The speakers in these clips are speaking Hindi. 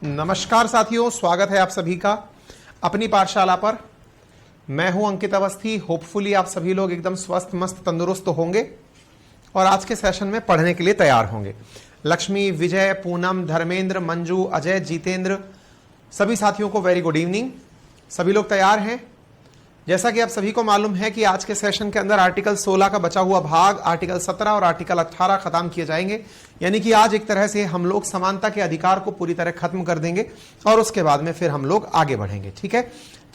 नमस्कार साथियों, स्वागत है आप सभी का अपनी पाठशाला पर। मैं हूं अंकित अवस्थी। होपफुली आप सभी लोग एकदम स्वस्थ मस्त तंदुरुस्त होंगे और आज के सेशन में पढ़ने के लिए तैयार होंगे। लक्ष्मी, विजय, पूनम, धर्मेंद्र, मंजू, अजय, जीतेंद्र, सभी साथियों को वेरी गुड इवनिंग। सभी लोग तैयार हैं? जैसा कि आप सभी को मालूम है कि आज के सेशन के अंदर आर्टिकल 16 का बचा हुआ भाग, आर्टिकल 17 और आर्टिकल 18 खत्म किए जाएंगे। यानी कि आज एक तरह से हम लोग समानता के अधिकार को पूरी तरह खत्म कर देंगे और उसके बाद में फिर हम लोग आगे बढ़ेंगे। ठीक है,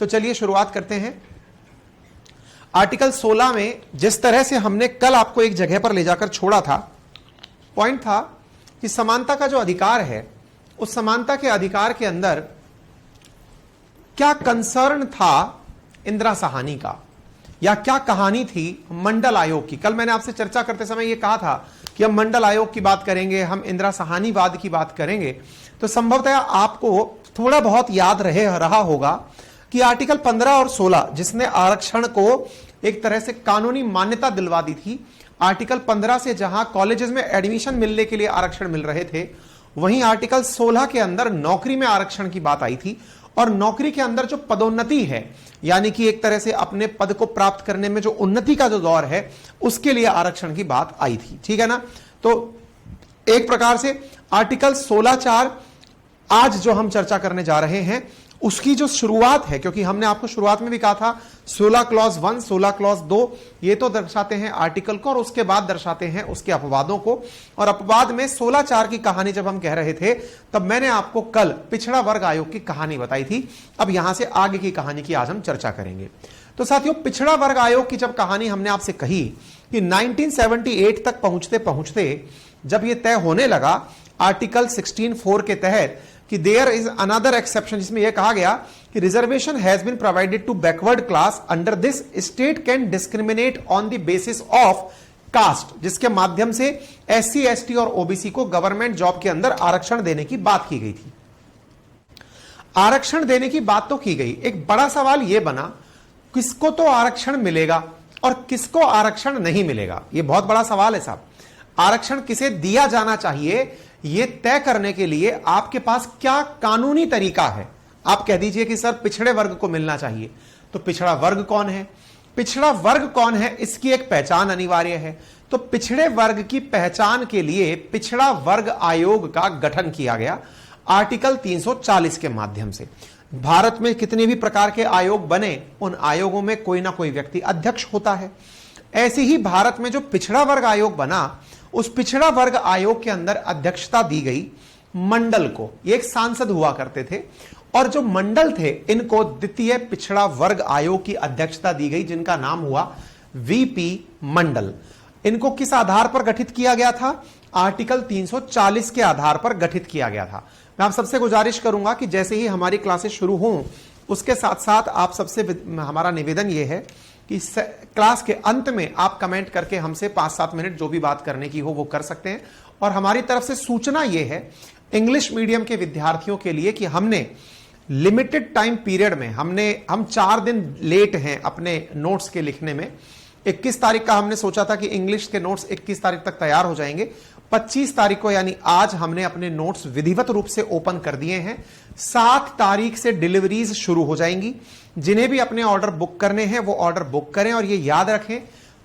तो चलिए शुरुआत करते हैं। आर्टिकल 16 में जिस तरह से हमने कल आपको एक जगह पर ले जाकर छोड़ा था, पॉइंट था कि समानता का जो अधिकार है, उस समानता के अधिकार के अंदर क्या कंसर्न था इंदिरा साहनी का, या क्या कहानी थी मंडल आयोग की। कल मैंने आपसे चर्चा करते समय यह कहा था कि हम मंडल आयोग की बात करेंगे, हम इंदिरा साहनीवाद की बात करेंगे। तो संभवतः आपको थोड़ा बहुत याद रहा होगा कि आर्टिकल 15 और 16 जिसने आरक्षण को एक तरह से कानूनी मान्यता दिलवा दी थी, आर्टिकल 15 से जहां कॉलेजेस में एडमिशन मिलने के लिए आरक्षण मिल रहे थे, वहीं आर्टिकल 16 के अंदर नौकरी में आरक्षण की बात आई थी। और नौकरी के अंदर जो पदोन्नति है, यानी कि एक तरह से अपने पद को प्राप्त करने में जो उन्नति का जो दौर है, उसके लिए आरक्षण की बात आई थी। ठीक है ना। तो एक प्रकार से आर्टिकल 16(4) आज जो हम चर्चा करने जा रहे हैं उसकी जो शुरुआत है, क्योंकि हमने आपको शुरुआत में भी कहा था 16 क्लॉज 1, 16 क्लॉज 2 ये तो दर्शाते हैं आर्टिकल को और उसके बाद दर्शाते हैं उसके अपवादों को। और अपवाद में 16(4) की कहानी जब हम कह रहे थे, तब मैंने आपको कल पिछड़ा वर्ग आयोग की कहानी बताई थी। अब यहां से आगे की कहानी की आज हम चर्चा करेंगे। तो साथियों, पिछड़ा वर्ग आयोग की जब कहानी हमने आपसे कही कि 1978 तक पहुंचते पहुंचते जब यह तय होने लगा आर्टिकल 16(4) के तहत कि देयर इज अनदर एक्सेप्शन, जिसमें यह कहा गया कि reservation has been provided to backward class under this, state can discriminate on the basis of caste, जिसके माध्यम से एससी, एसटी और ओबीसी को गवर्नमेंट जॉब के अंदर आरक्षण देने की बात की गई थी। आरक्षण देने की बात तो की गई, एक बड़ा सवाल यह बना किसको तो आरक्षण मिलेगा और किसको आरक्षण नहीं मिलेगा। यह बहुत बड़ा सवाल है साहब। आरक्षण किसे दिया जाना चाहिए यह तय करने के लिए आपके पास क्या कानूनी तरीका है। आप कह दीजिए कि सर पिछड़े वर्ग को मिलना चाहिए, तो पिछड़ा वर्ग कौन है, पिछड़ा वर्ग कौन है, इसकी एक पहचान अनिवार्य है। तो पिछड़े वर्ग की पहचान के लिए पिछड़ा वर्ग आयोग का गठन किया गया आर्टिकल 340 के माध्यम से। भारत में कितने भी प्रकार के आयोग बने, उन आयोगों में कोई ना कोई व्यक्ति अध्यक्ष होता है। ऐसे ही भारत में जो पिछड़ा वर्ग आयोग बना, उस पिछड़ा वर्ग आयोग के अंदर अध्यक्षता दी गई मंडल को। एक सांसद हुआ करते थे और जो मंडल थे, इनको द्वितीय पिछड़ा वर्ग आयोग की अध्यक्षता दी गई, जिनका नाम हुआ वीपी मंडल। इनको किस आधार पर गठित किया गया था? आर्टिकल 340 के आधार पर गठित किया गया था। मैं आप सबसे गुजारिश करूंगा कि जैसे ही हमारी क्लासेस शुरू हों, उसके साथ साथ आप सबसे हमारा निवेदन यह है कि क्लास के अंत में आप कमेंट करके हमसे 5-7 मिनट जो भी बात करने की हो वो कर सकते हैं। और हमारी तरफ से सूचना यह है इंग्लिश मीडियम के विद्यार्थियों के लिए कि हमने लिमिटेड टाइम पीरियड में हम 4 दिन लेट हैं अपने नोट्स के लिखने में। 21 तारीख का हमने सोचा था कि इंग्लिश के नोट्स 21 तारीख तक तैयार हो जाएंगे। 25 तारीख को यानी आज हमने अपने नोट्स विधिवत रूप से ओपन कर दिए हैं। 7 तारीख से डिलीवरीज शुरू हो जाएंगी। जिन्हें भी अपने ऑर्डर बुक करने हैं वो ऑर्डर बुक करें और ये याद रखें,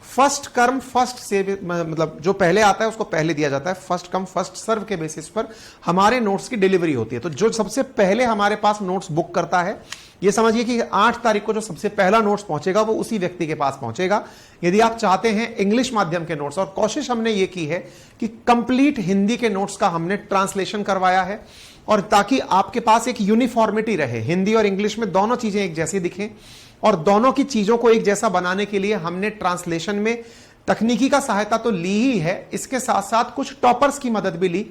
फर्स्ट कम फर्स्ट से, मतलब जो पहले आता है उसको पहले दिया जाता है। फर्स्ट कम फर्स्ट सर्व के बेसिस पर हमारे नोट्स की डिलीवरी होती है। तो जो सबसे पहले हमारे पास नोट्स बुक करता है, ये समझिए कि 8 तारीख को जो सबसे पहला नोट्स पहुंचेगा वो उसी व्यक्ति के पास पहुंचेगा। यदि आप चाहते हैं इंग्लिश माध्यम के नोट्स, और कोशिश हमने ये की है कि कंप्लीट हिंदी के नोट्स का हमने ट्रांसलेशन करवाया है, और ताकि आपके पास एक यूनिफॉर्मिटी रहे, हिंदी और इंग्लिश में दोनों चीजें एक जैसी दिखें, और दोनों की चीजों को एक जैसा बनाने के लिए हमने ट्रांसलेशन में तकनीकी का सहायता तो ली ही है, इसके साथ साथ कुछ टॉपर्स की मदद भी ली,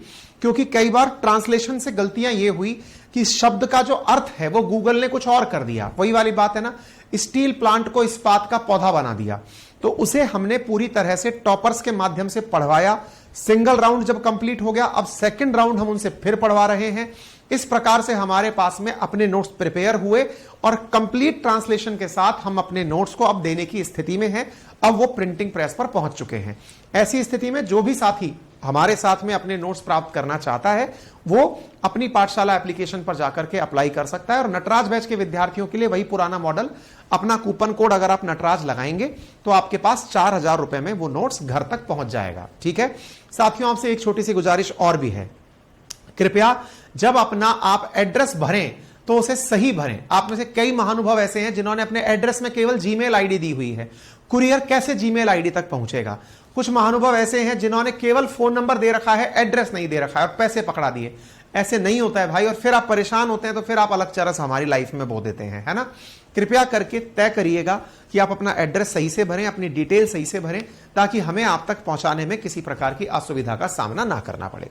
क्योंकि कई बार ट्रांसलेशन से गलतियां ये हुई कि शब्द का जो अर्थ है वो गूगल ने कुछ और कर दिया। वही वाली बात है ना, स्टील प्लांट को इस्पात का पौधा बना दिया। तो उसे हमने पूरी तरह से टॉपर्स के माध्यम से पढ़वाया। सिंगल राउंड जब कंप्लीट हो गया, अब सेकंड राउंड हम उनसे फिर पढ़वा रहे हैं। इस प्रकार से हमारे पास में अपने नोट्स प्रिपेयर हुए और कंप्लीट ट्रांसलेशन के साथ हम अपने नोट्स को अब देने की स्थिति में हैं। अब वो प्रिंटिंग प्रेस पर पहुंच चुके हैं। ऐसी स्थिति में जो भी साथी हमारे साथ में अपने नोट्स प्राप्त करना चाहता है वो अपनी पाठशाला एप्लीकेशन पर जाकर के अप्लाई कर सकता है। और नटराज बैच के विद्यार्थियों के लिए वही पुराना मॉडल, अपना कूपन कोड अगर आप नटराज लगाएंगे तो आपके पास 4000 रुपए में वो नोट्स घर तक पहुंच जाएगा। ठीक है साथियों, आपसे एक छोटी सी गुजारिश और भी है, कृपया जब अपना आप एड्रेस भरें तो उसे सही भरें। आप में से कई महानुभाव ऐसे हैं जिन्होंने अपने एड्रेस में केवल जीमेल आईडी दी हुई है। कुरियर कैसे जीमेल आईडी तक पहुंचेगा? कुछ महानुभाव ऐसे हैं जिन्होंने केवल फोन नंबर दे रखा है, एड्रेस नहीं दे रखा है और पैसे पकड़ा दिए। ऐसे नहीं होता है भाई, और फिर आप परेशान होते हैं तो फिर आप अलग चरस हमारी लाइफ में बो देते हैं, है ना। कृपया करके तय करिएगा कि आप अपना एड्रेस सही से भरें, अपनी डिटेल सही से भरें, ताकि हमें आप तक पहुंचाने में किसी प्रकार की असुविधा का सामना ना करना पड़े।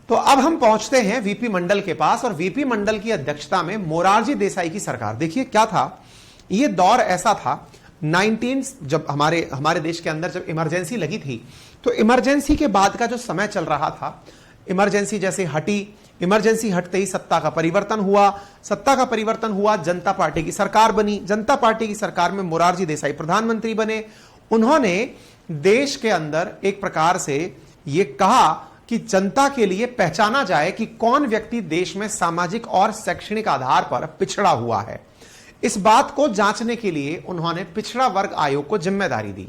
तो अब हम पहुंचते हैं वीपी मंडल के पास, और वीपी मंडल की अध्यक्षता में मोरारजी देसाई की सरकार। देखिए क्या था, यह दौर ऐसा था 19 जब हमारे देश के अंदर जब इमरजेंसी लगी थी, तो इमरजेंसी के बाद का जो समय चल रहा था, इमरजेंसी जैसे हटी, इमरजेंसी हटते ही सत्ता का परिवर्तन हुआ। सत्ता का परिवर्तन हुआ, जनता पार्टी की सरकार बनी। जनता पार्टी की सरकार में मोरारजी देसाई प्रधानमंत्री बने। उन्होंने देश के अंदर एक प्रकार से यह कहा कि जनता के लिए पहचाना जाए कि कौन व्यक्ति देश में सामाजिक और शैक्षणिक आधार पर पिछड़ा हुआ है। इस बात को जांचने के लिए उन्होंने पिछड़ा वर्ग आयोग को जिम्मेदारी दी।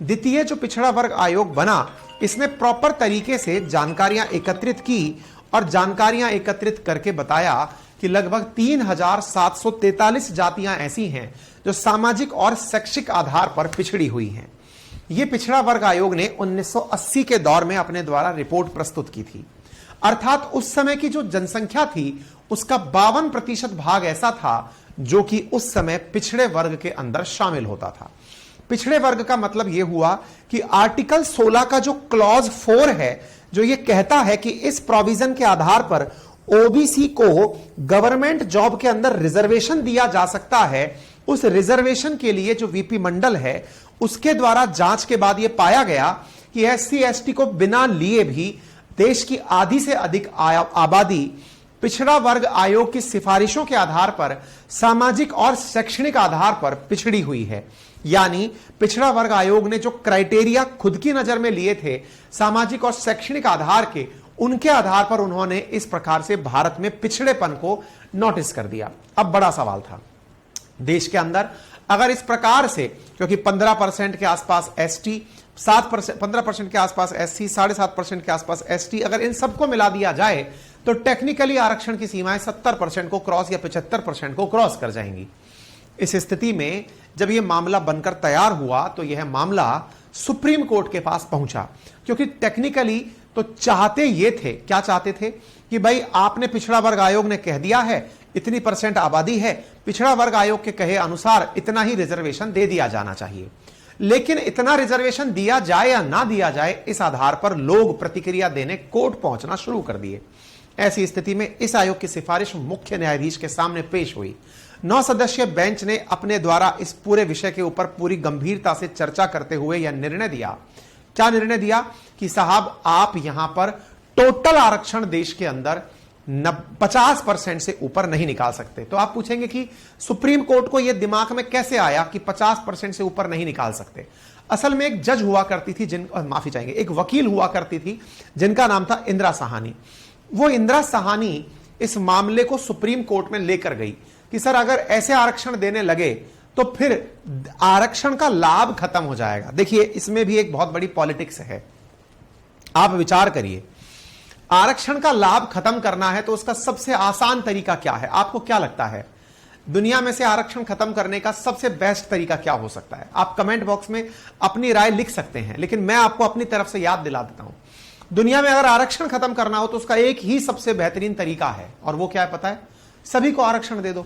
द्वितीय जो पिछड़ा वर्ग आयोग बना, इसने प्रॉपर तरीके से जानकारियां एकत्रित की और जानकारियां एकत्रित करके बताया कि लगभग 3743 जातियां ऐसी हैं जो सामाजिक और शैक्षिक आधार पर पिछड़ी हुई हैं। यह पिछड़ा वर्ग आयोग ने 1980 के दौर में अपने द्वारा रिपोर्ट प्रस्तुत की थी। अर्थात उस समय की जो जनसंख्या थी उसका 52% भाग ऐसा था जो कि उस समय पिछड़े वर्ग के अंदर शामिल होता था। पिछड़े वर्ग का मतलब यह हुआ कि आर्टिकल 16 का जो क्लॉज 4 है, जो यह कहता है कि इस प्रोविजन के आधार पर ओबीसी को गवर्नमेंट जॉब के अंदर रिजर्वेशन दिया जा सकता है, उस रिजर्वेशन के लिए जो वीपी मंडल है उसके द्वारा जांच के बाद यह पाया गया कि एससी एसटी को बिना लिए भी देश की आधी से अधिक आबादी पिछड़ा वर्ग आयोग की सिफारिशों के आधार पर सामाजिक और शैक्षणिक आधार पर पिछड़ी हुई है। यानी पिछड़ा वर्ग आयोग ने जो क्राइटेरिया खुद की नजर में लिए थे सामाजिक और शैक्षणिक आधार के, उनके आधार पर उन्होंने इस प्रकार से भारत में पिछड़ेपन को नोटिस कर दिया। अब बड़ा सवाल था देश के अंदर, अगर इस प्रकार से, क्योंकि 15% के आसपास एसटी, 15% के आसपास एससी, 7.5% के आसपास एसटी, अगर इन सबको मिला दिया जाए तो टेक्निकली आरक्षण की सीमाएं 70% को क्रॉस या 75% को क्रॉस कर जाएंगी। इस स्थिति में जब यह मामला बनकर तैयार हुआ तो यह मामला सुप्रीम कोर्ट के पास पहुंचा, क्योंकि टेक्निकली तो चाहते ये थे, क्या चाहते थे कि भाई आपने पिछड़ा वर्ग आयोग ने कह दिया है इतनी % आबादी है, पिछड़ा वर्ग आयोग के कहे अनुसार इतना ही रिजर्वेशन दे दिया जाना चाहिए। लेकिन इतना रिजर्वेशन दिया जाए या ना दिया जाए, इस आधार पर लोग प्रतिक्रिया देने कोर्ट पहुंचना शुरू कर दिए। ऐसी स्थिति में इस आयोग की सिफारिश मुख्य न्यायाधीश के सामने पेश हुई। 9 सदस्यीय बेंच ने अपने द्वारा इस पूरे विषय के ऊपर पूरी गंभीरता से चर्चा करते हुए यह निर्णय दिया। क्या निर्णय दिया कि साहब आप यहां पर टोटल आरक्षण देश के अंदर 50% से ऊपर नहीं निकाल सकते। तो आप पूछेंगे कि सुप्रीम कोर्ट को यह दिमाग में कैसे आया कि 50% से ऊपर नहीं निकाल सकते। असल में एक जज हुआ करती थी, माफी चाहेंगे, एक वकील हुआ करती थी जिनका नाम था इंदिरा साहानी। वो इंदिरा साहानी इस मामले को सुप्रीम कोर्ट में लेकर गई कि सर अगर ऐसे आरक्षण देने लगे तो फिर आरक्षण का लाभ खत्म हो जाएगा। देखिए इसमें भी एक बहुत बड़ी पॉलिटिक्स है। आप विचार करिए, आरक्षण का लाभ खत्म करना है तो उसका सबसे आसान तरीका क्या है? आपको क्या लगता है दुनिया में से आरक्षण खत्म करने का सबसे बेस्ट तरीका क्या हो सकता है? आप कमेंट बॉक्स में अपनी राय लिख सकते हैं, लेकिन मैं आपको अपनी तरफ से याद दिला देता हूं। दुनिया में अगर आरक्षण खत्म करना हो तो उसका एक ही सबसे बेहतरीन तरीका है, और वो क्या है पता है? सभी को आरक्षण दे दो।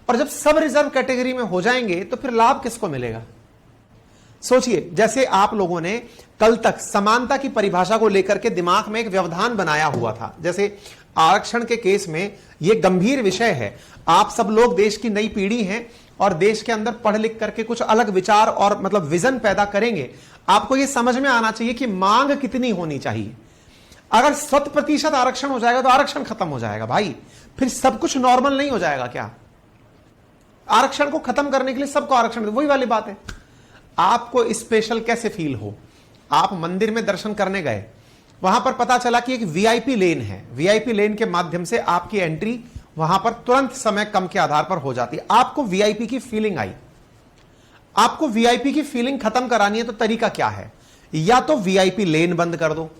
और जब सब रिजर्व कैटेगरी में हो जाएंगे तो फिर लाभ किसको मिलेगा? सोचिए, जैसे आप लोगों ने कल तक समानता की परिभाषा को लेकर के दिमाग में एक व्यवधान बनाया हुआ था, जैसे आरक्षण के केस में यह गंभीर विषय है। आप सब लोग देश की नई पीढ़ी हैं और देश के अंदर पढ़ लिख करके कुछ अलग विचार और मतलब विजन पैदा करेंगे। आपको यह समझ में आना चाहिए कि मांग कितनी होनी चाहिए। अगर 100% आरक्षण हो जाएगा तो आरक्षण खत्म हो जाएगा भाई, फिर सब कुछ नॉर्मल नहीं हो जाएगा क्या? आरक्षण को खत्म करने के लिए सबको आरक्षण, वही वाली बात है। आपको स्पेशल कैसे फील हो, आप मंदिर में दर्शन करने गए, वहां पर पता चला कि एक वीआईपी लेन है, वीआईपी लेन के माध्यम से आपकी एंट्री वहां पर तुरंत समय कम के आधार पर हो जाती है। आपको वीआईपी की फीलिंग आई, आपको वीआईपी की फीलिंग खत्म करानी है तो तरीका क्या है? या तो वीआईपी लेन बंद कर दो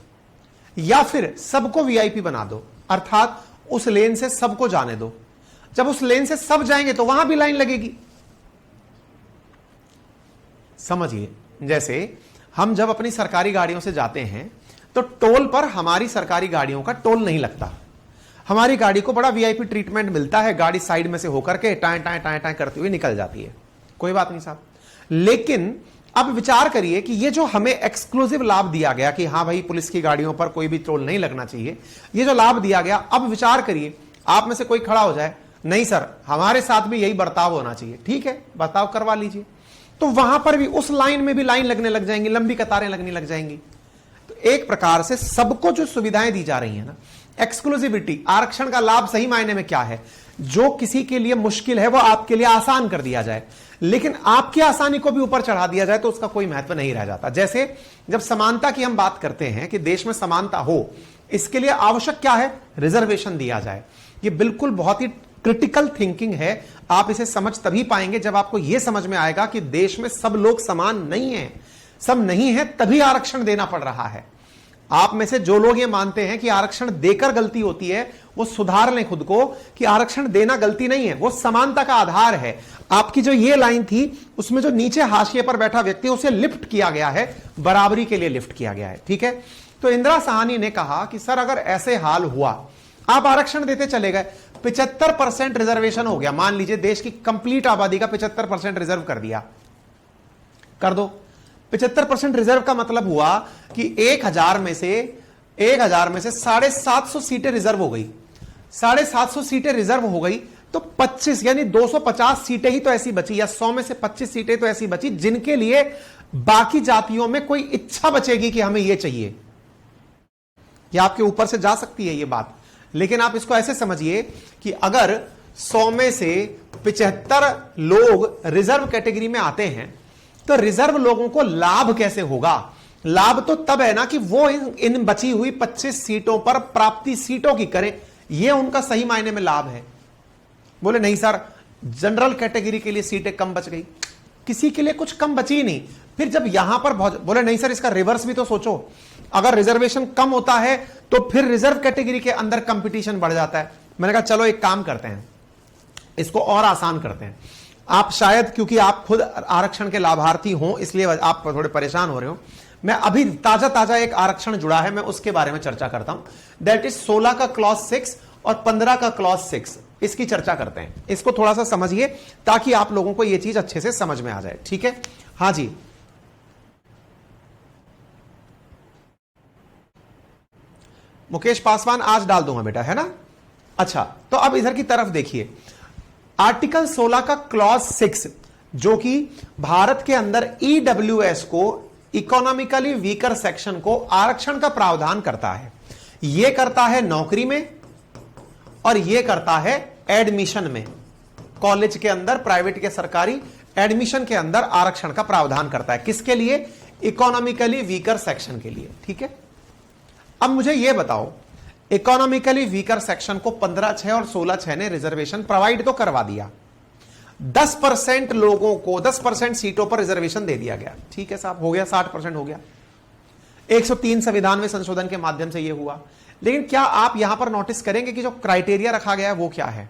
या फिर सबको वीआईपी बना दो, अर्थात उस लेन से सबको जाने दो। जब उस लेन से सब जाएंगे तो वहां भी लाइन लगेगी। समझिए, जैसे हम जब अपनी सरकारी गाड़ियों से जाते हैं तो टोल पर हमारी सरकारी गाड़ियों का टोल नहीं लगता, हमारी गाड़ी को बड़ा वीआईपी ट्रीटमेंट मिलता है। गाड़ी साइड में से होकर के टाएं टाएं टाएं टाएं करती हुई निकल जाती है, कोई बात नहीं साहब। लेकिन अब विचार करिए कि ये जो हमें एक्सक्लूसिव लाभ दिया गया कि हां भाई पुलिस की गाड़ियों पर कोई भी टोल नहीं लगना चाहिए, ये जो लाभ दिया गया, अब विचार करिए आप में से कोई खड़ा हो जाए, नहीं सर हमारे साथ भी यही बर्ताव होना चाहिए, ठीक है बर्ताव करवा लीजिए, तो वहां पर भी उस लाइन में भी लाइन लगने लग जाएंगी, लंबी कतारें लगने लग जाएंगी। तो एक प्रकार से सबको जो सुविधाएं दी जा रही है ना, एक्सक्लूसिविटी, आरक्षण का लाभ सही मायने में क्या है? जो किसी के लिए मुश्किल है वो आपके लिए आसान कर दिया जाए, लेकिन आपकी आसानी को भी ऊपर चढ़ा दिया जाए तो उसका कोई महत्व नहीं रह जाता। जैसे जब समानता की हम बात करते हैं कि देश में समानता हो, इसके लिए आवश्यक क्या है? रिजर्वेशन दिया जाए। ये बिल्कुल बहुत ही क्रिटिकल थिंकिंग है। आप इसे समझ तभी पाएंगे जब आपको यह समझ में आएगा कि देश में सब लोग समान नहीं है, सब नहीं है तभी आरक्षण देना पड़ रहा है। आप में से जो लोग ये मानते हैं कि आरक्षण देकर गलती होती है, वो सुधार लें खुद को कि आरक्षण देना गलती नहीं है, वो समानता का आधार है। आपकी जो ये लाइन थी उसमें जो नीचे हाशिए पर बैठा व्यक्ति उसे लिफ्ट किया गया है, बराबरी के लिए लिफ्ट किया गया है, ठीक है। तो इंदिरा साहनी ने कहा कि सर अगर ऐसे हाल हुआ, आप आरक्षण देते चले गए, 75% रिजर्वेशन हो गया, मान लीजिए देश की कंप्लीट आबादी का 75% रिजर्व कर दिया, कर दो। 75% रिजर्व का मतलब हुआ कि 1000 में से 750 सीटें रिजर्व हो गई, 750 सीटें रिजर्व हो गई, तो 25 यानी 250 सीटें ही तो ऐसी बची, या 100 में से 25 सीटें तो ऐसी बची जिनके लिए बाकी जातियों में कोई इच्छा बचेगी कि हमें यह चाहिए। यह आपके ऊपर से जा सकती है ये बात, लेकिन आप इसको ऐसे समझिए कि अगर 100 में से 75 लोग रिजर्व कैटेगरी में आते हैं तो रिजर्व लोगों को लाभ कैसे होगा? लाभ तो तब है ना कि वो इन बची हुई 25 सीटों पर प्राप्ति सीटों की करें, ये उनका सही मायने में लाभ है। बोले नहीं सर जनरल कैटेगरी के लिए सीटें कम बच गई, किसी के लिए कुछ कम बची ही नहीं। फिर जब यहां पर बोले नहीं सर इसका रिवर्स भी तो सोचो, अगर रिजर्वेशन कम होता है तो फिर रिजर्व कैटेगरी के अंदर कंपटीशन बढ़ जाता है। मैंने कहा चलो एक काम करते हैं, इसको और आसान करते हैं। आप शायद क्योंकि आप खुद आरक्षण के लाभार्थी हो इसलिए आप थोड़े परेशान हो रहे हो, मैं अभी ताजा एक आरक्षण जुड़ा है, मैं उसके बारे में चर्चा करता हूं। दैट इज 16 का क्लॉज 6 और 15 का क्लॉज 6, इसकी चर्चा करते हैं। इसको थोड़ा सा समझिए ताकि आप लोगों को यह चीज अच्छे से समझ में आ जाए, ठीक है। हाँ जी, मुकेश पासवान आज डाल दूंगा बेटा, है ना। अच्छा, तो अब इधर की तरफ देखिए, आर्टिकल 16 का क्लॉज 6 जो कि भारत के अंदर ईडब्ल्यूएस को, इकोनॉमिकली वीकर सेक्शन को आरक्षण का प्रावधान करता है। यह करता है नौकरी में और यह करता है एडमिशन में, कॉलेज के अंदर, प्राइवेट के सरकारी एडमिशन के अंदर आरक्षण का प्रावधान करता है। किसके लिए? इकोनॉमिकली वीकर सेक्शन के लिए, ठीक है। अब मुझे यह बताओ, इकोनॉमिकली वीकर सेक्शन को 15(6) और 16(6) ने रिजर्वेशन प्रोवाइड तो करवा दिया, 10% लोगों को 10% सीटों पर रिजर्वेशन दे दिया गया, ठीक है साहब, हो गया 60% हो गया। 103 संविधान में संशोधन के माध्यम से यह हुआ। लेकिन क्या आप यहां पर नोटिस करेंगे कि जो क्राइटेरिया रखा गया है वो क्या है?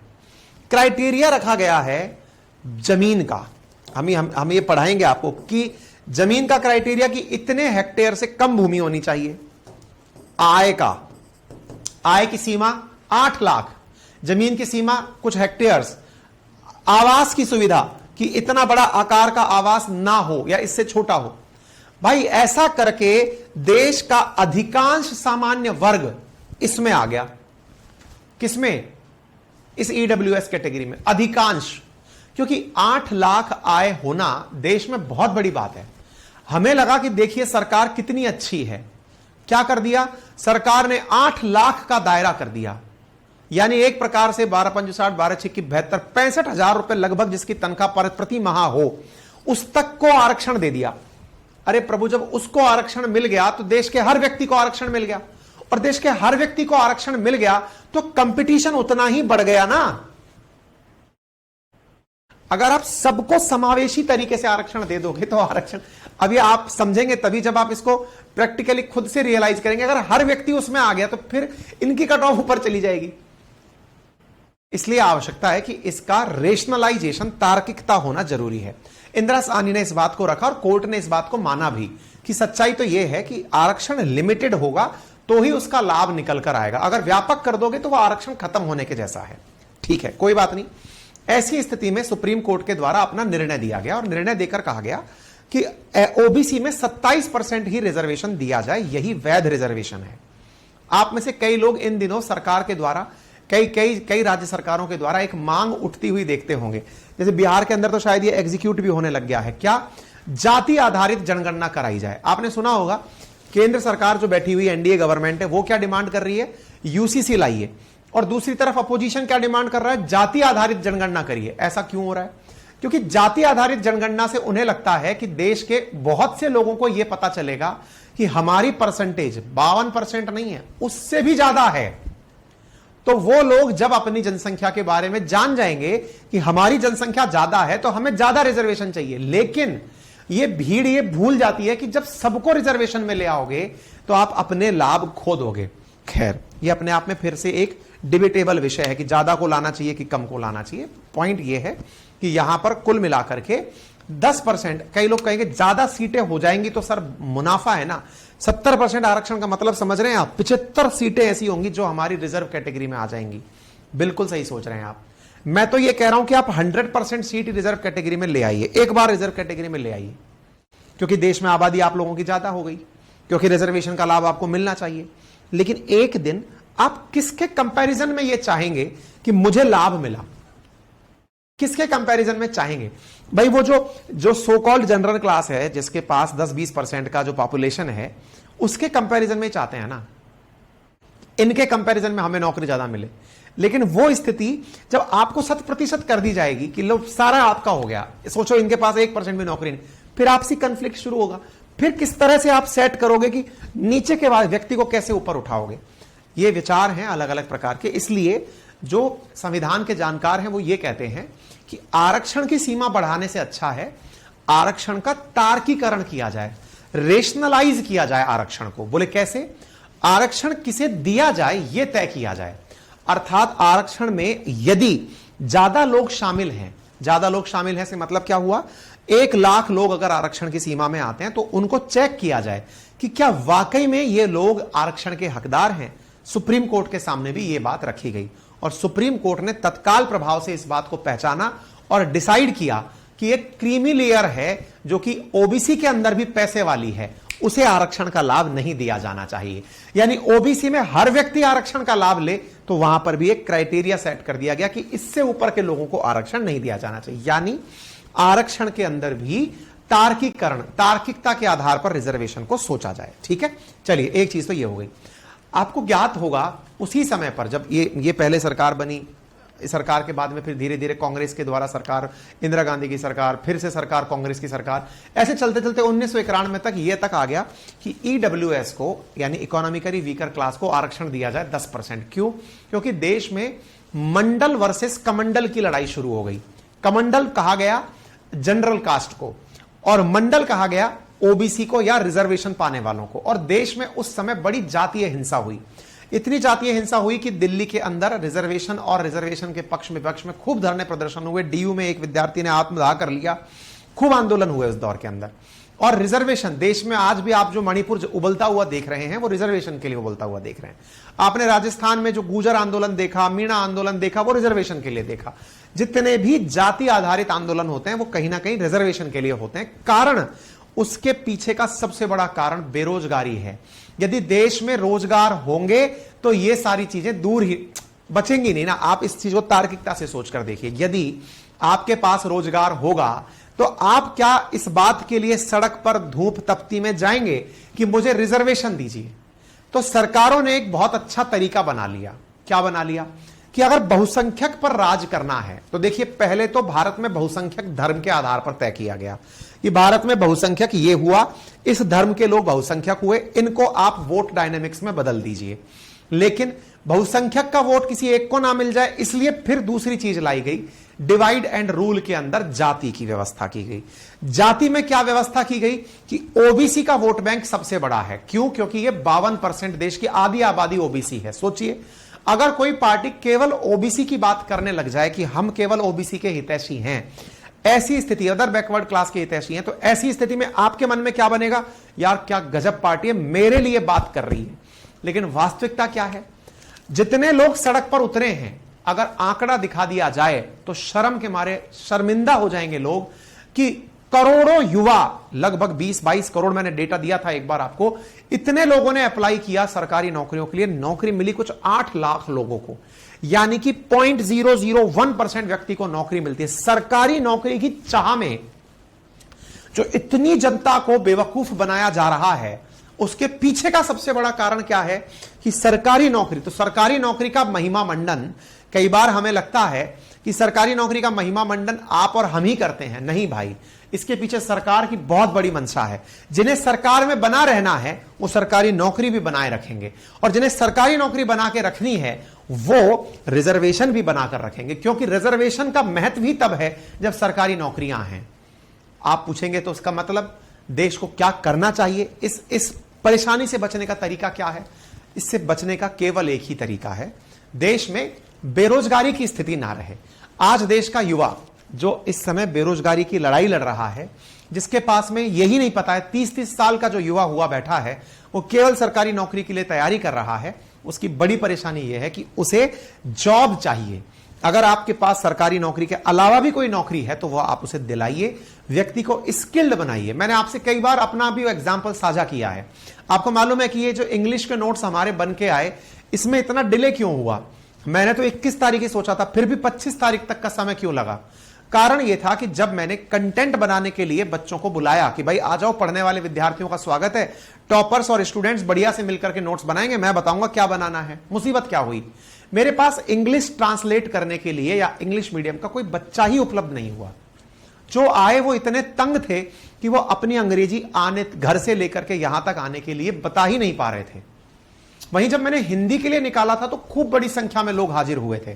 क्राइटेरिया रखा गया है जमीन का। हम ये पढ़ाएंगे आपको कि जमीन का क्राइटेरिया कि इतने हेक्टेयर से कम भूमि होनी चाहिए। आय की सीमा 8 लाख, जमीन की सीमा कुछ हेक्टेयर्स, आवास की सुविधा कि इतना बड़ा आकार का आवास ना हो या इससे छोटा हो, भाई ऐसा करके देश का अधिकांश सामान्य वर्ग इसमें आ गया। किसमें? इस ईडब्ल्यूएस कैटेगरी में अधिकांश। क्योंकि 8 लाख आय होना देश में बहुत बड़ी बात है। हमें लगा कि देखिए सरकार कितनी अच्छी है। क्या कर दिया? सरकार ने 8 लाख का दायरा कर दिया, यानी एक प्रकार से 12 5 60 12 6 72 65,000 रुपए लगभग जिसकी तनख्वाह प्रति माह हो, उस तक को आरक्षण दे दिया। अरे प्रभु, जब उसको आरक्षण मिल गया तो देश के हर व्यक्ति को आरक्षण मिल गया, और देश के हर व्यक्ति को आरक्षण मिल गया तो कंपटीशन उतना ही बढ़ गया ना। अगर आप सबको समावेशी तरीके से आरक्षण दे दोगे तो आरक्षण, अभी आप समझेंगे तभी जब आप इसको प्रैक्टिकली खुद से रियलाइज करेंगे। अगर हर व्यक्ति उसमें आ गया तो फिर इनकी कट ऑफ ऊपर चली जाएगी। इसलिए आवश्यकता है कि इसका रेशनलाइजेशन, तार्किकता होना जरूरी है। इंदिरा साहनी ने इस बात को रखा और कोर्ट ने इस बात को माना भी कि सच्चाई तो यह है कि आरक्षण लिमिटेड होगा तो ही उसका लाभ निकल कर आएगा। अगर व्यापक कर दोगे तो वह आरक्षण खत्म होने के जैसा है। ठीक है, कोई बात नहीं। ऐसी स्थिति में सुप्रीम कोर्ट के द्वारा अपना निर्णय दिया गया और निर्णय देकर कहा गया कि ओबीसी में 27% ही रिजर्वेशन दिया जाए, यही वैध रिजर्वेशन है। आप में से कई लोग इन दिनों सरकार के द्वारा, कई राज्य सरकारों के द्वारा एक मांग उठती हुई देखते होंगे। जैसे बिहार के अंदर तो शायद ये एग्जीक्यूट भी होने लग गया है। क्या? जाति आधारित जनगणना कराई जाए। आपने सुना होगा केंद्र सरकार जो बैठी हुई एनडीए गवर्नमेंट है वो क्या डिमांड कर रही है? यूसीसी लाइए। और दूसरी तरफ अपोजिशन क्या डिमांड कर रहा है? जाति आधारित जनगणना करिए। ऐसा क्यों हो रहा है? क्योंकि जाति आधारित जनगणना से उन्हें लगता है कि देश के बहुत से लोगों को यह पता चलेगा कि हमारी परसेंटेज 52% नहीं है, उससे भी ज्यादा है। तो वो लोग जब अपनी जनसंख्या के बारे में जान जाएंगे कि हमारी जनसंख्या ज्यादा है तो हमें ज्यादा रिजर्वेशन चाहिए। लेकिन ये भीड़ ये भूल जाती है कि जब सबको रिजर्वेशन में ले आओगे तो आप अपने लाभ खो दोगे। खैर, ये अपने आप में फिर से एक डिबेटेबल विषय है कि ज्यादा को लाना चाहिए कि कम को लाना चाहिए। पॉइंट ये है कि यहां पर कुल मिलाकर के 10%, कई लोग कहेंगे ज्यादा सीटें हो जाएंगी तो सर मुनाफा है ना। 70% आरक्षण का मतलब समझ रहे हैं आप? 75 सीटें ऐसी होंगी जो हमारी रिजर्व कैटेगरी में आ जाएंगी। बिल्कुल सही सोच रहे हैं आप। मैं तो ये कह रहा हूं कि आप 100% सीट रिजर्व कैटेगरी में ले आइए, एक बार रिजर्व कैटेगरी में ले आइए, क्योंकि देश में आबादी आप लोगों की ज्यादा हो गई, क्योंकि रिजर्वेशन का लाभ आपको मिलना चाहिए। लेकिन एक दिन आप किसके कंपैरिजन में ये चाहेंगे कि मुझे लाभ मिला? किसके कंपैरिजन में चाहेंगे? भाई वो जो सो कॉल्ड जनरल क्लास है, जिसके पास 10-20% का जो पॉपुलेशन है, उसके कंपैरिजन में चाहते हैं ना। इनके कंपैरिजन में हमें नौकरी ज्यादा मिले। लेकिन वो स्थिति जब आपको 100% कर दी जाएगी कि लो सारा आपका हो गया, सोचो इनके पास 1% भी नौकरी नहीं, फिर आपसी कंफ्लिक्ट शुरू होगा। फिर किस तरह से आप सेट करोगे कि नीचे के बाद व्यक्ति को कैसे ऊपर उठाओगे? ये विचार हैं अलग अलग प्रकार के। इसलिए जो संविधान के जानकार हैं वो ये कहते हैं कि आरक्षण की सीमा बढ़ाने से अच्छा है आरक्षण का तार्कीकरण किया जाए, रेशनलाइज किया जाए आरक्षण को। बोले कैसे? आरक्षण किसे दिया जाए यह तय किया जाए। अर्थात आरक्षण में यदि ज्यादा लोग शामिल हैं, ज्यादा लोग शामिल हैं से मतलब क्या हुआ? 1 लाख लोग अगर आरक्षण की सीमा में आते हैं तो उनको चेक किया जाए कि क्या वाकई में ये लोग आरक्षण के हकदार हैं। सुप्रीम कोर्ट के सामने भी ये बात रखी गई और सुप्रीम कोर्ट ने तत्काल प्रभाव से इस बात को पहचाना और डिसाइड किया कि एक क्रीमी लेयर है जो कि ओबीसी के अंदर भी पैसे वाली है, उसे आरक्षण का लाभ नहीं दिया जाना चाहिए। यानी ओबीसी में हर व्यक्ति आरक्षण का लाभ ले तो वहां पर भी एक क्राइटेरिया सेट कर दिया गया कि इससे ऊपर के लोगों को आरक्षण नहीं दिया जाना चाहिए। यानी आरक्षण के अंदर भी तार्किकरण, तार्किकता के आधार पर रिजर्वेशन को सोचा जाए। ठीक है, चलिए एक चीज तो ये हो गई। आपको ज्ञात होगा उसी समय पर जब ये पहले सरकार बनी, सरकार के बाद में फिर धीरे धीरे कांग्रेस के द्वारा सरकार, इंदिरा गांधी की सरकार, फिर से सरकार कांग्रेस की सरकार, ऐसे चलते चलते 1991 तक ये तक आ गया कि ईडब्ल्यूएस को यानी इकोनॉमिकली वीकर क्लास को आरक्षण दिया जाए 10%। क्यों? क्योंकि देश में मंडल वर्सेस कमंडल की लड़ाई शुरू हो गई। कमंडल कहा गया जनरल कास्ट को और मंडल कहा गया ओबीसी को या रिजर्वेशन पाने वालों को। और देश में उस समय बड़ी जातीय हिंसा हुई, इतनी जातीय हिंसा हुई कि दिल्ली के अंदर रिजर्वेशन और रिजर्वेशन के पक्ष विपक्ष में खूब धरने प्रदर्शन हुए। डीयू में एक विद्यार्थी ने आत्मदाह कर लिया, खूब आंदोलन हुए उस दौर के अंदर। और रिजर्वेशन देश में आज भी आप जो मणिपुर उबलता हुआ देख रहे हैं वो रिजर्वेशन के लिए उबलता हुआ देख रहे हैं। आपने राजस्थान में जो गुर्जर आंदोलन देखा, मीणा आंदोलन देखा, वो रिजर्वेशन के लिए देखा। जितने भी जाति आधारित आंदोलन होते हैं वो कहीं ना कहीं रिजर्वेशन के लिए होते हैं। कारण उसके पीछे का सबसे बड़ा कारण बेरोजगारी है। यदि देश में रोजगार होंगे तो ये सारी चीजें दूर ही बचेंगी नहीं ना। आप इस चीज को तार्किकता से सोचकर देखिए, यदि आपके पास रोजगार होगा तो आप क्या इस बात के लिए सड़क पर धूप तपती में जाएंगे कि मुझे रिजर्वेशन दीजिए? तो सरकारों ने एक बहुत अच्छा तरीका बना लिया। क्या बना लिया कि अगर बहुसंख्यक पर राज करना है तो देखिए, पहले तो भारत में बहुसंख्यक धर्म के आधार पर तय किया गया कि भारत में बहुसंख्यक ये हुआ, इस धर्म के लोग बहुसंख्यक हुए, इनको आप वोट डायनेमिक्स में बदल दीजिए। लेकिन बहुसंख्यक का वोट किसी एक को ना मिल जाए, इसलिए फिर दूसरी चीज लाई गई, डिवाइड एंड रूल के अंदर जाति की व्यवस्था की गई। जाति में क्या व्यवस्था की गई कि ओबीसी का वोट बैंक सबसे बड़ा है। क्यों? क्योंकि ये 52% देश की आधी आबादी ओबीसी है। सोचिए, अगर कोई पार्टी केवल ओबीसी की बात करने लग जाए कि हम केवल ओबीसी के हितैषी हैं, ऐसी स्थिति, अदर बैकवर्ड क्लास के हितैषी हैं, तो ऐसी स्थिति में आपके मन में क्या बनेगा? यार क्या गजब पार्टी है, मेरे लिए बात कर रही है। लेकिन वास्तविकता क्या है? जितने लोग सड़क पर उतरे हैं, अगर आंकड़ा दिखा दिया जाए तो शर्म के मारे शर्मिंदा हो जाएंगे लोग कि करोड़ों युवा, लगभग 20-22 करोड़, मैंने डेटा दिया था एक बार आपको, इतने लोगों ने अप्लाई किया सरकारी नौकरियों के लिए। नौकरी मिली कुछ 8 लाख लोगों को, यानी कि 0.001% व्यक्ति को नौकरी मिलती है। सरकारी नौकरी की चाह में जो इतनी जनता को बेवकूफ बनाया जा रहा है, उसके पीछे का सबसे बड़ा कारण क्या है कि सरकारी नौकरी। तो सरकारी नौकरी का महिमा मंडन, कई बार हमें लगता है कि सरकारी नौकरी का महिमा मंडन आप और हम ही करते हैं। नहीं भाई, इसके पीछे सरकार की बहुत बड़ी मंशा है। जिन्हें सरकार में बना रहना है वो सरकारी नौकरी भी बनाए रखेंगे, और जिन्हें सरकारी नौकरी बना के रखनी है वो रिजर्वेशन भी बनाकर रखेंगे, क्योंकि रिजर्वेशन का महत्व ही तब है जब सरकारी नौकरियां हैं। आप पूछेंगे तो उसका मतलब देश को क्या करना चाहिए? इस परेशानी से बचने का तरीका क्या है? इससे बचने का केवल एक ही तरीका है, देश में बेरोजगारी की स्थिति ना रहे। आज देश का युवा जो इस समय बेरोजगारी की लड़ाई लड़ रहा है, जिसके पास में यही नहीं पता है, 30-30 साल का जो युवा हुआ बैठा है, वो केवल सरकारी नौकरी के लिए तैयारी कर रहा है। उसकी बड़ी परेशानी यह है कि उसे जॉब चाहिए। अगर आपके पास सरकारी नौकरी के अलावा भी कोई नौकरी है तो वह आप उसे दिलाइए, व्यक्ति को स्किल्ड बनाइए। मैंने आपसे कई बार अपना भी एग्जाम्पल साझा किया है। आपको मालूम है कि ये जो इंग्लिश के नोट्स हमारे बन के आए, इसमें इतना डिले क्यों हुआ? मैंने तो 21 तारीख ही सोचा था, फिर भी 25 तारीख तक का समय क्यों लगा? कारण यह था कि जब मैंने कंटेंट बनाने के लिए बच्चों को बुलाया कि भाई आ जाओ, पढ़ने वाले विद्यार्थियों का स्वागत है, टॉपर्स और स्टूडेंट्स बढ़िया से मिलकर के नोट्स बनाएंगे, मैं बताऊंगा क्या बनाना है। मुसीबत क्या हुई? मेरे पास इंग्लिश ट्रांसलेट करने के लिए या इंग्लिश मीडियम का कोई बच्चा ही उपलब्ध नहीं हुआ। जो आए वो इतने तंग थे कि वो अपनी अंग्रेजी आने, घर से लेकर के यहां तक आने के लिए बता ही नहीं पा रहे थे। वहीं जब मैंने हिंदी के लिए निकाला था तो खूब बड़ी संख्या में लोग हाजिर हुए थे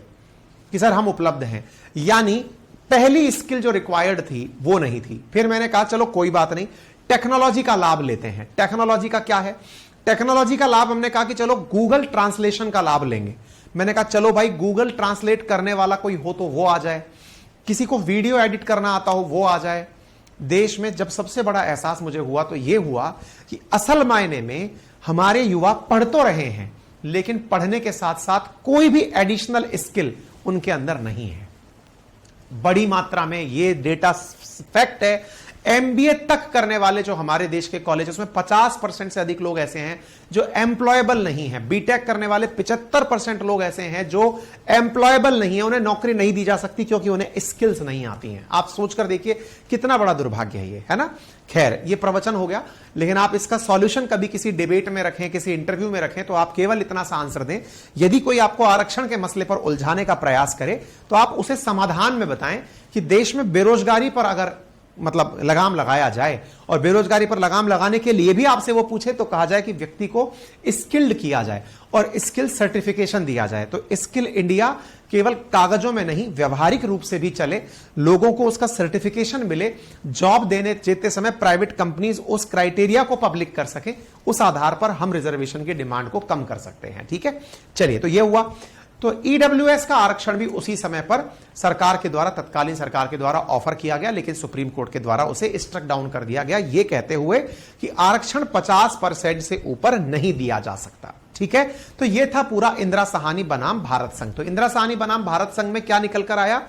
कि सर हम उपलब्ध हैं। यानी पहली स्किल जो रिक्वायर्ड थी वो नहीं थी। फिर मैंने कहा चलो कोई बात नहीं, टेक्नोलॉजी का लाभ लेते हैं। टेक्नोलॉजी का क्या है? टेक्नोलॉजी का लाभ हमने कहा कि चलो गूगल ट्रांसलेशन का लाभ लेंगे। मैंने कहा चलो भाई, गूगल ट्रांसलेट करने वाला कोई हो तो वो आ जाए, किसी को वीडियो एडिट करना आता हो वो आ जाए। देश में जब सबसे बड़ा एहसास मुझे हुआ तो यह हुआ कि असल मायने में हमारे युवा पढ़ तो रहे हैं, लेकिन पढ़ने के साथ साथ कोई भी एडिशनल स्किल उनके अंदर नहीं है। बड़ी मात्रा में ये डेटा फैक्ट है। एमबीए तक करने वाले जो हमारे देश के कॉलेज, उसमें 50% से अधिक लोग ऐसे हैं जो एम्प्लॉयबल नहीं है। बीटेक करने वाले 75% लोग ऐसे हैं जो एम्प्लॉयबल नहीं है, उन्हें नौकरी नहीं दी जा सकती क्योंकि उन्हें स्किल्स नहीं आती हैं। आप सोचकर देखिए कितना बड़ा दुर्भाग्य है ये, है ना। खैर, ये प्रवचन हो गया, लेकिन आप इसका सॉल्यूशन कभी किसी डिबेट में रखें, किसी इंटरव्यू में रखें, तो आप केवल इतना सा आंसर दें। यदि कोई आपको आरक्षण के मसले पर उलझाने का प्रयास करे तो आप उसे समाधान में बताएं कि देश में बेरोजगारी पर अगर मतलब लगाम लगाया जाए, और बेरोजगारी पर लगाम लगाने के लिए भी आपसे वो पूछे तो कहा जाए कि व्यक्ति को स्किल्ड किया जाए और स्किल सर्टिफिकेशन दिया जाए। तो स्किल इंडिया केवल कागजों में नहीं, व्यवहारिक रूप से भी चले, लोगों को उसका सर्टिफिकेशन मिले, जॉब देते समय प्राइवेट कंपनीज उस क्राइटेरिया को पब्लिक कर सके, उस आधार पर हम रिजर्वेशन की डिमांड को कम कर सकते हैं। ठीक है, चलिए, तो ये हुआ। तो ईडब्ल्यूएस का आरक्षण भी उसी समय पर सरकार के द्वारा, तत्कालीन सरकार के द्वारा ऑफर किया गया, लेकिन सुप्रीम कोर्ट के द्वारा उसे स्ट्रक डाउन कर दिया गया, यह कहते हुए कि आरक्षण 50% से ऊपर नहीं दिया जा सकता। ठीक है, तो यह था पूरा इंदिरा साहनी बनाम भारत संघ। तो इंदिरा साहनी बनाम भारत संघ में क्या निकल कर आया?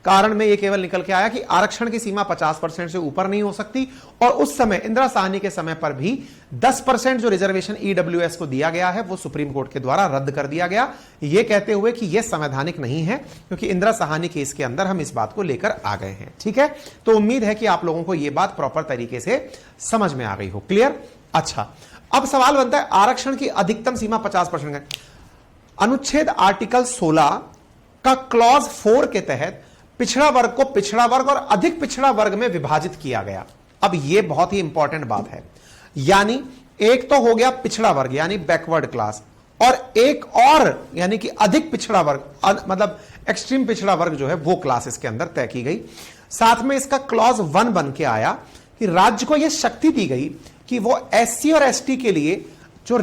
कारण में यह केवल निकल के आया कि आरक्षण की सीमा 50% से ऊपर नहीं हो सकती, और उस समय इंदिरा साहनी के समय पर भी 10% जो रिजर्वेशन ईडब्ल्यूएस को दिया गया है वो सुप्रीम कोर्ट के द्वारा रद्द कर दिया गया, यह कहते हुए कि यह संवैधानिक नहीं है, क्योंकि इंदिरा साहनी केस के अंदर हम इस बात को लेकर आ गए हैं। ठीक है, तो उम्मीद है कि आप लोगों को यह बात प्रॉपर तरीके से समझ में आ गई हो। क्लियर? अच्छा, अब सवाल बनता है आरक्षण की अधिकतम सीमा 50% है। अनुच्छेद आर्टिकल 16 का क्लॉज 4 के तहत पिछड़ा वर्ग को पिछड़ा वर्ग और अधिक पिछड़ा वर्ग में विभाजित किया गया। अब यह बहुत ही इंपॉर्टेंट बात है, यानी एक तो हो गया पिछड़ा वर्ग यानी बैकवर्ड क्लास, और एक और यानी कि अधिक पिछड़ा वर्ग, मतलब एक्सट्रीम पिछड़ा वर्ग जो है वो क्लास इसके अंदर तय की गई। साथ में इसका क्लॉज 1 बन के आया कि राज्य को यह शक्ति दी गई कि वो एससी और एसटी के लिए जो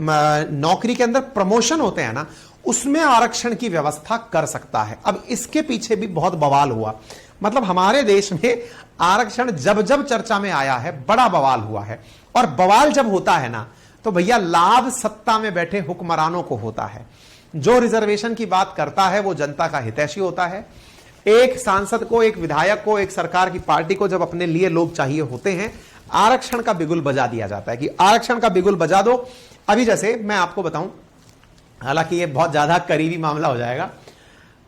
नौकरी के अंदर प्रमोशन होते हैं ना, उसमें आरक्षण की व्यवस्था कर सकता है। अब इसके पीछे भी बहुत बवाल हुआ, मतलब हमारे देश में आरक्षण जब जब चर्चा में आया है बड़ा बवाल हुआ है, और बवाल जब होता है ना तो भैया लाभ सत्ता में बैठे हुक्मरानों को होता है। जो रिजर्वेशन की बात करता है वो जनता का हितैषी होता है। एक सांसद को, एक विधायक को, एक सरकार की पार्टी को जब अपने लिए लोग चाहिए होते हैं, आरक्षण का बिगुल बजा दिया जाता है कि आरक्षण का बिगुल बजा दो। अभी जैसे मैं आपको बताऊं, हालांकि ये बहुत ज्यादा करीबी मामला हो जाएगा,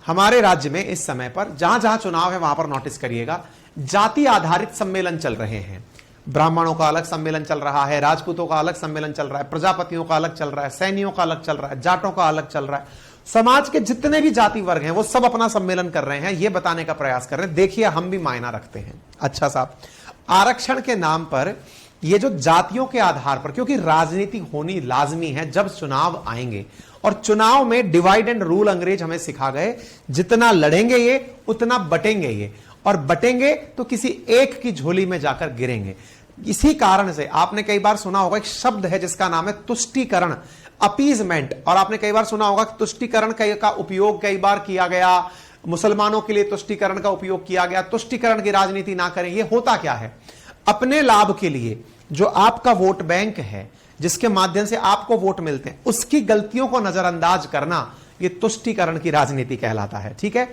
हमारे राज्य में इस समय पर जहां जहां चुनाव है वहां पर नोटिस करिएगा, जाति आधारित सम्मेलन चल रहे हैं। ब्राह्मणों का अलग सम्मेलन चल रहा है, राजपूतों का अलग सम्मेलन चल रहा है, प्रजापतियों का अलग चल रहा है, सैनियों का अलग चल रहा है, जाटों का अलग चल रहा है। समाज के जितने भी जाति वर्ग हैं वो सब अपना सम्मेलन कर रहे हैं, ये बताने का प्रयास कर रहे हैं देखिए हम भी मायना रखते हैं। अच्छा साहब, आरक्षण के नाम पर ये जो जातियों के आधार पर, क्योंकि राजनीति होनी लाजमी है जब चुनाव आएंगे, और चुनाव में डिवाइड एंड रूल अंग्रेज हमें सिखा गए, जितना लड़ेंगे ये उतना बटेंगे ये, और बटेंगे तो किसी एक की झोली में जाकर गिरेंगे। इसी कारण से आपने कई बार सुना होगा एक शब्द है जिसका नाम है तुष्टीकरण, अपीजमेंट, और आपने कई बार सुना होगा कि तुष्टीकरण का उपयोग कई बार किया गया, मुसलमानों के लिए तुष्टीकरण का उपयोग किया गया। तुष्टीकरण की राजनीति ना करें। ये होता क्या है, अपने लाभ के लिए जो आपका वोट बैंक है, जिसके माध्यम से आपको वोट मिलते हैं, उसकी गलतियों को नजरअंदाज करना, ये तुष्टीकरण की राजनीति कहलाता है। ठीक है,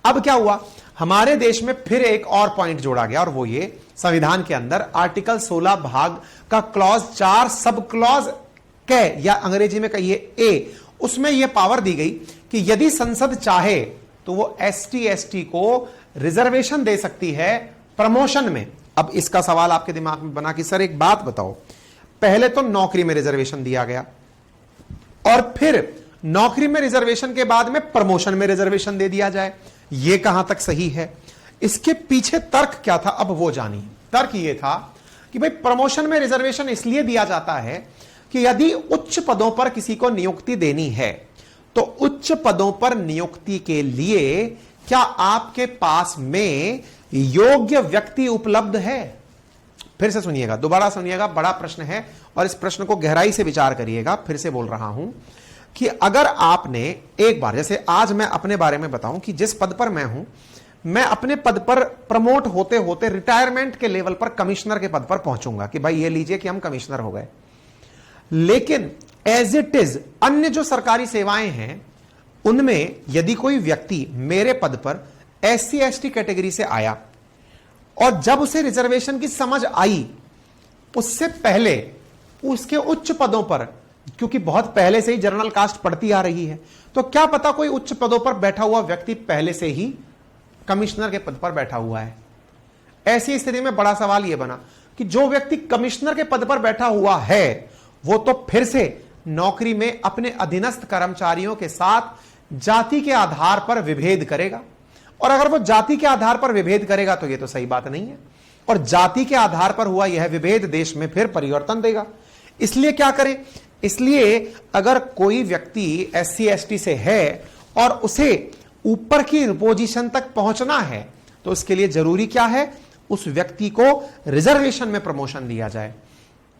अब क्या हुआ, हमारे देश में फिर एक और पॉइंट जोड़ा गया, और वो ये संविधान के अंदर आर्टिकल 16 भाग का क्लॉज 4 सब क्लॉज के, या अंग्रेजी में कहिए ए, उसमें यह पावर दी गई कि यदि संसद चाहे तो वो एसटी एसटी को रिजर्वेशन दे सकती है प्रमोशन में। अब इसका सवाल आपके दिमाग में बना कि सर एक बात बताओ, पहले तो नौकरी में रिजर्वेशन दिया गया, और फिर नौकरी में रिजर्वेशन के बाद में प्रमोशन में रिजर्वेशन दे दिया जाए, यह कहां तक सही है? इसके पीछे तर्क क्या था, अब वो जानिए। तर्क यह था कि भाई प्रमोशन में रिजर्वेशन इसलिए दिया जाता है कि यदि उच्च पदों पर किसी को नियुक्ति देनी है तो उच्च पदों पर नियुक्ति के लिए क्या आपके पास में योग्य व्यक्ति उपलब्ध है? फिर से सुनिएगा, दोबारा सुनिएगा, बड़ा प्रश्न है और इस प्रश्न को गहराई से विचार करिएगा। फिर से बोल रहा हूं कि अगर आपने एक बार, जैसे आज मैं अपने बारे में बताऊं कि जिस पद पर मैं हूं, मैं अपने पद पर प्रमोट होते होते रिटायरमेंट के लेवल पर कमिश्नर के पद पर पहुंचूंगा कि भाई ये लीजिए कि हम कमिश्नर हो गए, लेकिन एज इट इज अन्य जो सरकारी सेवाएं हैं उनमें यदि कोई व्यक्ति मेरे पद पर एससी एसटी कैटेगरी से आया और जब उसे रिजर्वेशन की समझ आई, उससे पहले उसके उच्च पदों पर, क्योंकि बहुत पहले से ही जनरल कास्ट पड़ती आ रही है, तो क्या पता कोई उच्च पदों पर बैठा हुआ व्यक्ति पहले से ही कमिश्नर के पद पर बैठा हुआ है। ऐसी स्थिति में बड़ा सवाल यह बना कि जो व्यक्ति कमिश्नर के पद पर बैठा हुआ है वो तो फिर से नौकरी में अपने अधीनस्थ कर्मचारियों के साथ जाति के आधार पर विभेद करेगा, और अगर वो जाति के आधार पर विभेद करेगा तो ये तो सही बात नहीं है, और जाति के आधार पर हुआ यह विभेद देश में फिर परिवर्तन देगा। इसलिए क्या करें, इसलिए अगर कोई व्यक्ति एससी एसटी से है और उसे ऊपर की पोजीशन तक पहुंचना है तो उसके लिए जरूरी क्या है, उस व्यक्ति को रिजर्वेशन में प्रमोशन दिया जाए,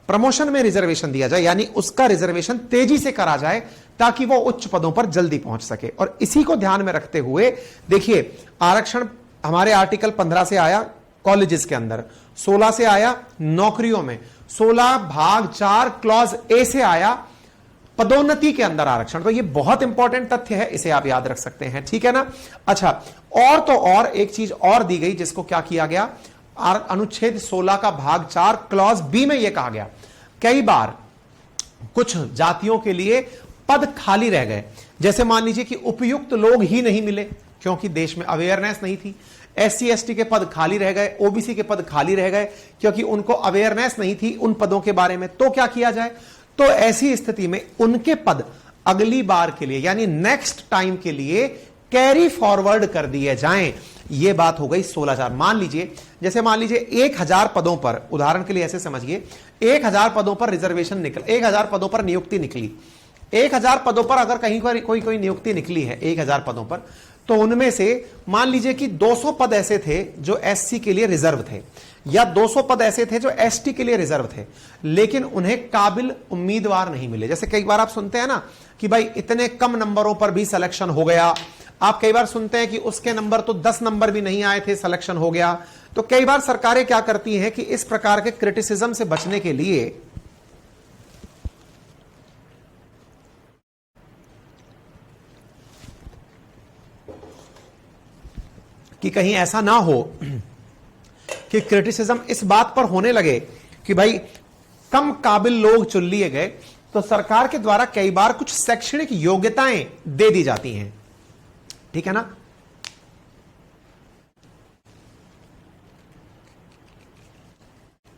प्रमोशन में रिजर्वेशन दिया जाए, यानी उसका रिजर्वेशन तेजी से करा जाए ताकि वो उच्च पदों पर जल्दी पहुंच सके। और इसी को ध्यान में रखते हुए देखिए, आरक्षण हमारे आर्टिकल 15 से आया कॉलेजेस के अंदर, 16 से आया नौकरियों में, 16 भाग 4 क्लॉज ए से आया पदोन्नति के अंदर आरक्षण। तो ये बहुत इंपॉर्टेंट तथ्य है, इसे आप याद रख सकते हैं, ठीक है ना। अच्छा, और तो और एक चीज और दी गई जिसको क्या किया गया, अनुच्छेद 16 का भाग 4 क्लॉज बी में यह कहा गया, कई बार कुछ जातियों के लिए पद खाली रह गए, जैसे मान लीजिए कि उपयुक्त लोग ही नहीं मिले क्योंकि देश में अवेयरनेस नहीं थी, SC ST के पद खाली रह गए, OBC के पद खाली रह गए क्योंकि उनको अवेयरनेस नहीं थी उन पदों के बारे में। तो क्या किया जाए, तो ऐसी स्थिति में उनके पद अगली बार के लिए यानी नेक्स्ट टाइम के लिए कैरी फॉरवर्ड कर दिए जाएं। यह बात हो गई 16,000। मान लीजिए, जैसे मान लीजिए 1,000 पदों पर, उदाहरण के लिए ऐसे समझिए, 1,000 पदों पर रिजर्वेशन निकल, 1,000 पदों पर नियुक्ति निकली, 1,000 पदों पर अगर कहीं पर कोई नियुक्ति निकली है 1,000 पदों पर, तो उनमें से मान लीजिए कि 200 पद ऐसे थे जो SC के लिए रिजर्व थे, या 200 पद ऐसे थे जो ST के लिए रिजर्व थे, लेकिन उन्हें काबिल उम्मीदवार नहीं मिले। जैसे कई बार आप सुनते हैं ना कि भाई इतने कम नंबरों पर भी सिलेक्शन हो गया, आप कई बार सुनते हैं कि उसके नंबर तो 10 नंबर भी नहीं आए थे, सिलेक्शन हो गया। तो कई बार सरकारें क्या करती हैं कि इस प्रकार के क्रिटिसिज्म से बचने के लिए कि कहीं ऐसा ना हो कि क्रिटिसिज्म इस बात पर होने लगे कि भाई कम काबिल लोग चुन लिए गए, तो सरकार के द्वारा कई बार कुछ शैक्षणिक योग्यताएं दे दी जाती हैं, ठीक है ना।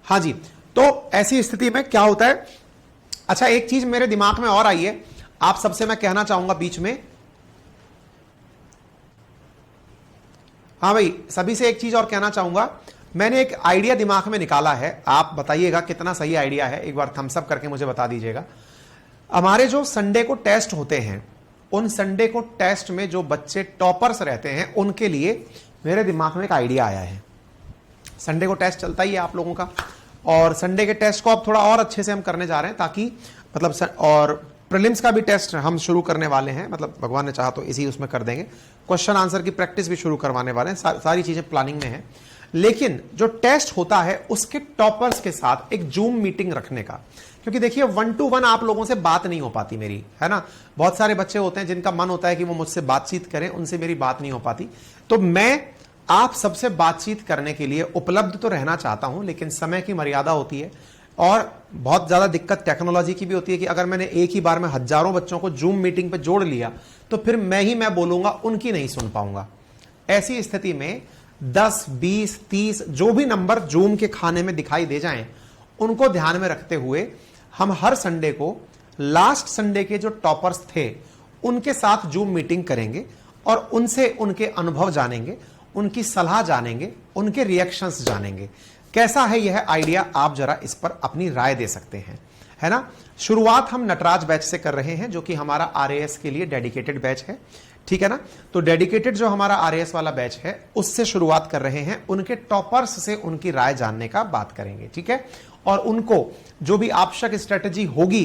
हां जी, तो ऐसी स्थिति में क्या होता है। अच्छा, एक चीज मेरे दिमाग में और आई है, आप सबसे मैं कहना चाहूंगा बीच में, हाँ भाई सभी से एक चीज और कहना चाहूंगा, मैंने एक आइडिया दिमाग में निकाला है, आप बताइएगा कितना सही आइडिया है, एक बार थम्स अप करके मुझे बता दीजिएगा। हमारे जो संडे को टेस्ट होते हैं, उन संडे को टेस्ट में जो बच्चे टॉपर्स रहते हैं उनके लिए मेरे दिमाग में एक आइडिया आया है। संडे को टेस्ट चलता ही है आप लोगों का, और संडे के टेस्ट को अब थोड़ा और अच्छे से हम करने जा रहे हैं, ताकि मतलब और प्रीलिम्स का भी टेस्ट हम शुरू करने वाले हैं, मतलब भगवान ने चाहा तो इसी उसमें कर देंगे, क्वेश्चन आंसर की प्रैक्टिस भी शुरू करवाने वाले हैं, सारी चीजें प्लानिंग में है। लेकिन जो टेस्ट होता है उसके टॉपर्स के साथ एक जूम मीटिंग रखने का, क्योंकि देखिए 1 to 1 आप लोगों से बात नहीं हो पाती मेरी, है ना। बहुत सारे बच्चे होते हैं जिनका मन होता है कि वो मुझसे बातचीत करें, उनसे मेरी बात नहीं हो पाती। तो मैं आप सबसे बातचीत करने के लिए उपलब्ध तो रहना चाहता हूं, लेकिन समय की मर्यादा होती है और बहुत ज्यादा दिक्कत टेक्नोलॉजी की भी होती है कि अगर मैंने एक ही बार में हजारों बच्चों को जूम मीटिंग पे जोड़ लिया तो फिर मैं बोलूंगा, उनकी नहीं सुन पाऊंगा। ऐसी स्थिति में 10, 20, 30 जो भी नंबर जूम के खाने में दिखाई दे जाएं, उनको ध्यान में रखते हुए हम हर संडे को लास्ट संडे के जो टॉपर्स थे उनके साथ जूम मीटिंग करेंगे और उनसे उनके अनुभव जानेंगे, उनकी सलाह जानेंगे, उनके रिएक्शंस जानेंगे। कैसा है यह आइडिया, आप जरा इस पर अपनी राय दे सकते हैं, है ना। शुरुआत हम नटराज बैच से कर रहे हैं, जो कि हमारा RAS के लिए डेडिकेटेड बैच है, ठीक है ना। तो डेडिकेटेड जो हमारा RAS वाला बैच है उससे शुरुआत कर रहे हैं, उनके टॉपर्स से उनकी राय जानने का बात करेंगे, ठीक है। और उनको जो भी आवश्यक स्ट्रेटेजी होगी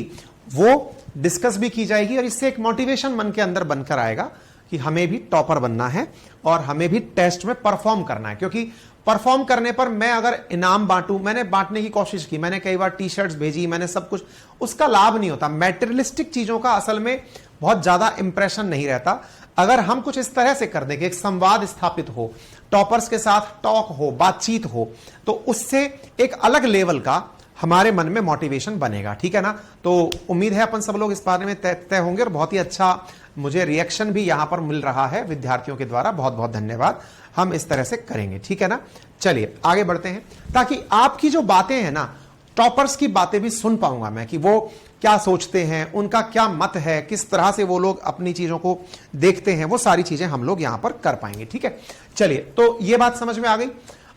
वो डिस्कस भी की जाएगी, और इससे एक मोटिवेशन मन के अंदर बनकर आएगा कि हमें भी टॉपर बनना है और हमें भी टेस्ट में परफॉर्म करना है। क्योंकि परफॉर्म करने पर मैं अगर इनाम बांटूं, मैंने बांटने की कोशिश की, मैंने कई बार टी-शर्ट्स भेजी, मैंने सब कुछ, उसका लाभ नहीं होता। मैटेरियलिस्टिक चीजों का असल में बहुत ज्यादा इंप्रेशन नहीं रहता। अगर हम कुछ इस तरह से कर दें कि एक संवाद स्थापित हो, टॉपर्स के साथ टॉक हो, बातचीत हो, तो उससे एक अलग लेवल का हमारे मन में मोटिवेशन बनेगा, ठीक है ना। तो उम्मीद है अपन सब लोग इस बारे में तय होंगे, और बहुत ही अच्छा मुझे रिएक्शन भी यहां पर मिल रहा है विद्यार्थियों के द्वारा। बहुत बहुत धन्यवाद, हम इस तरह से करेंगे, ठीक है ना। चलिए आगे बढ़ते हैं, ताकि आपकी जो बातें हैं ना, टॉपर्स की बातें भी सुन पाऊंगा मैं कि वो क्या सोचते हैं, उनका क्या मत है, किस तरह से वो लोग अपनी चीजों को देखते हैं, वो सारी चीजें हम लोग यहां पर कर पाएंगे, ठीक है। चलिए, तो ये बात समझ में आ गई।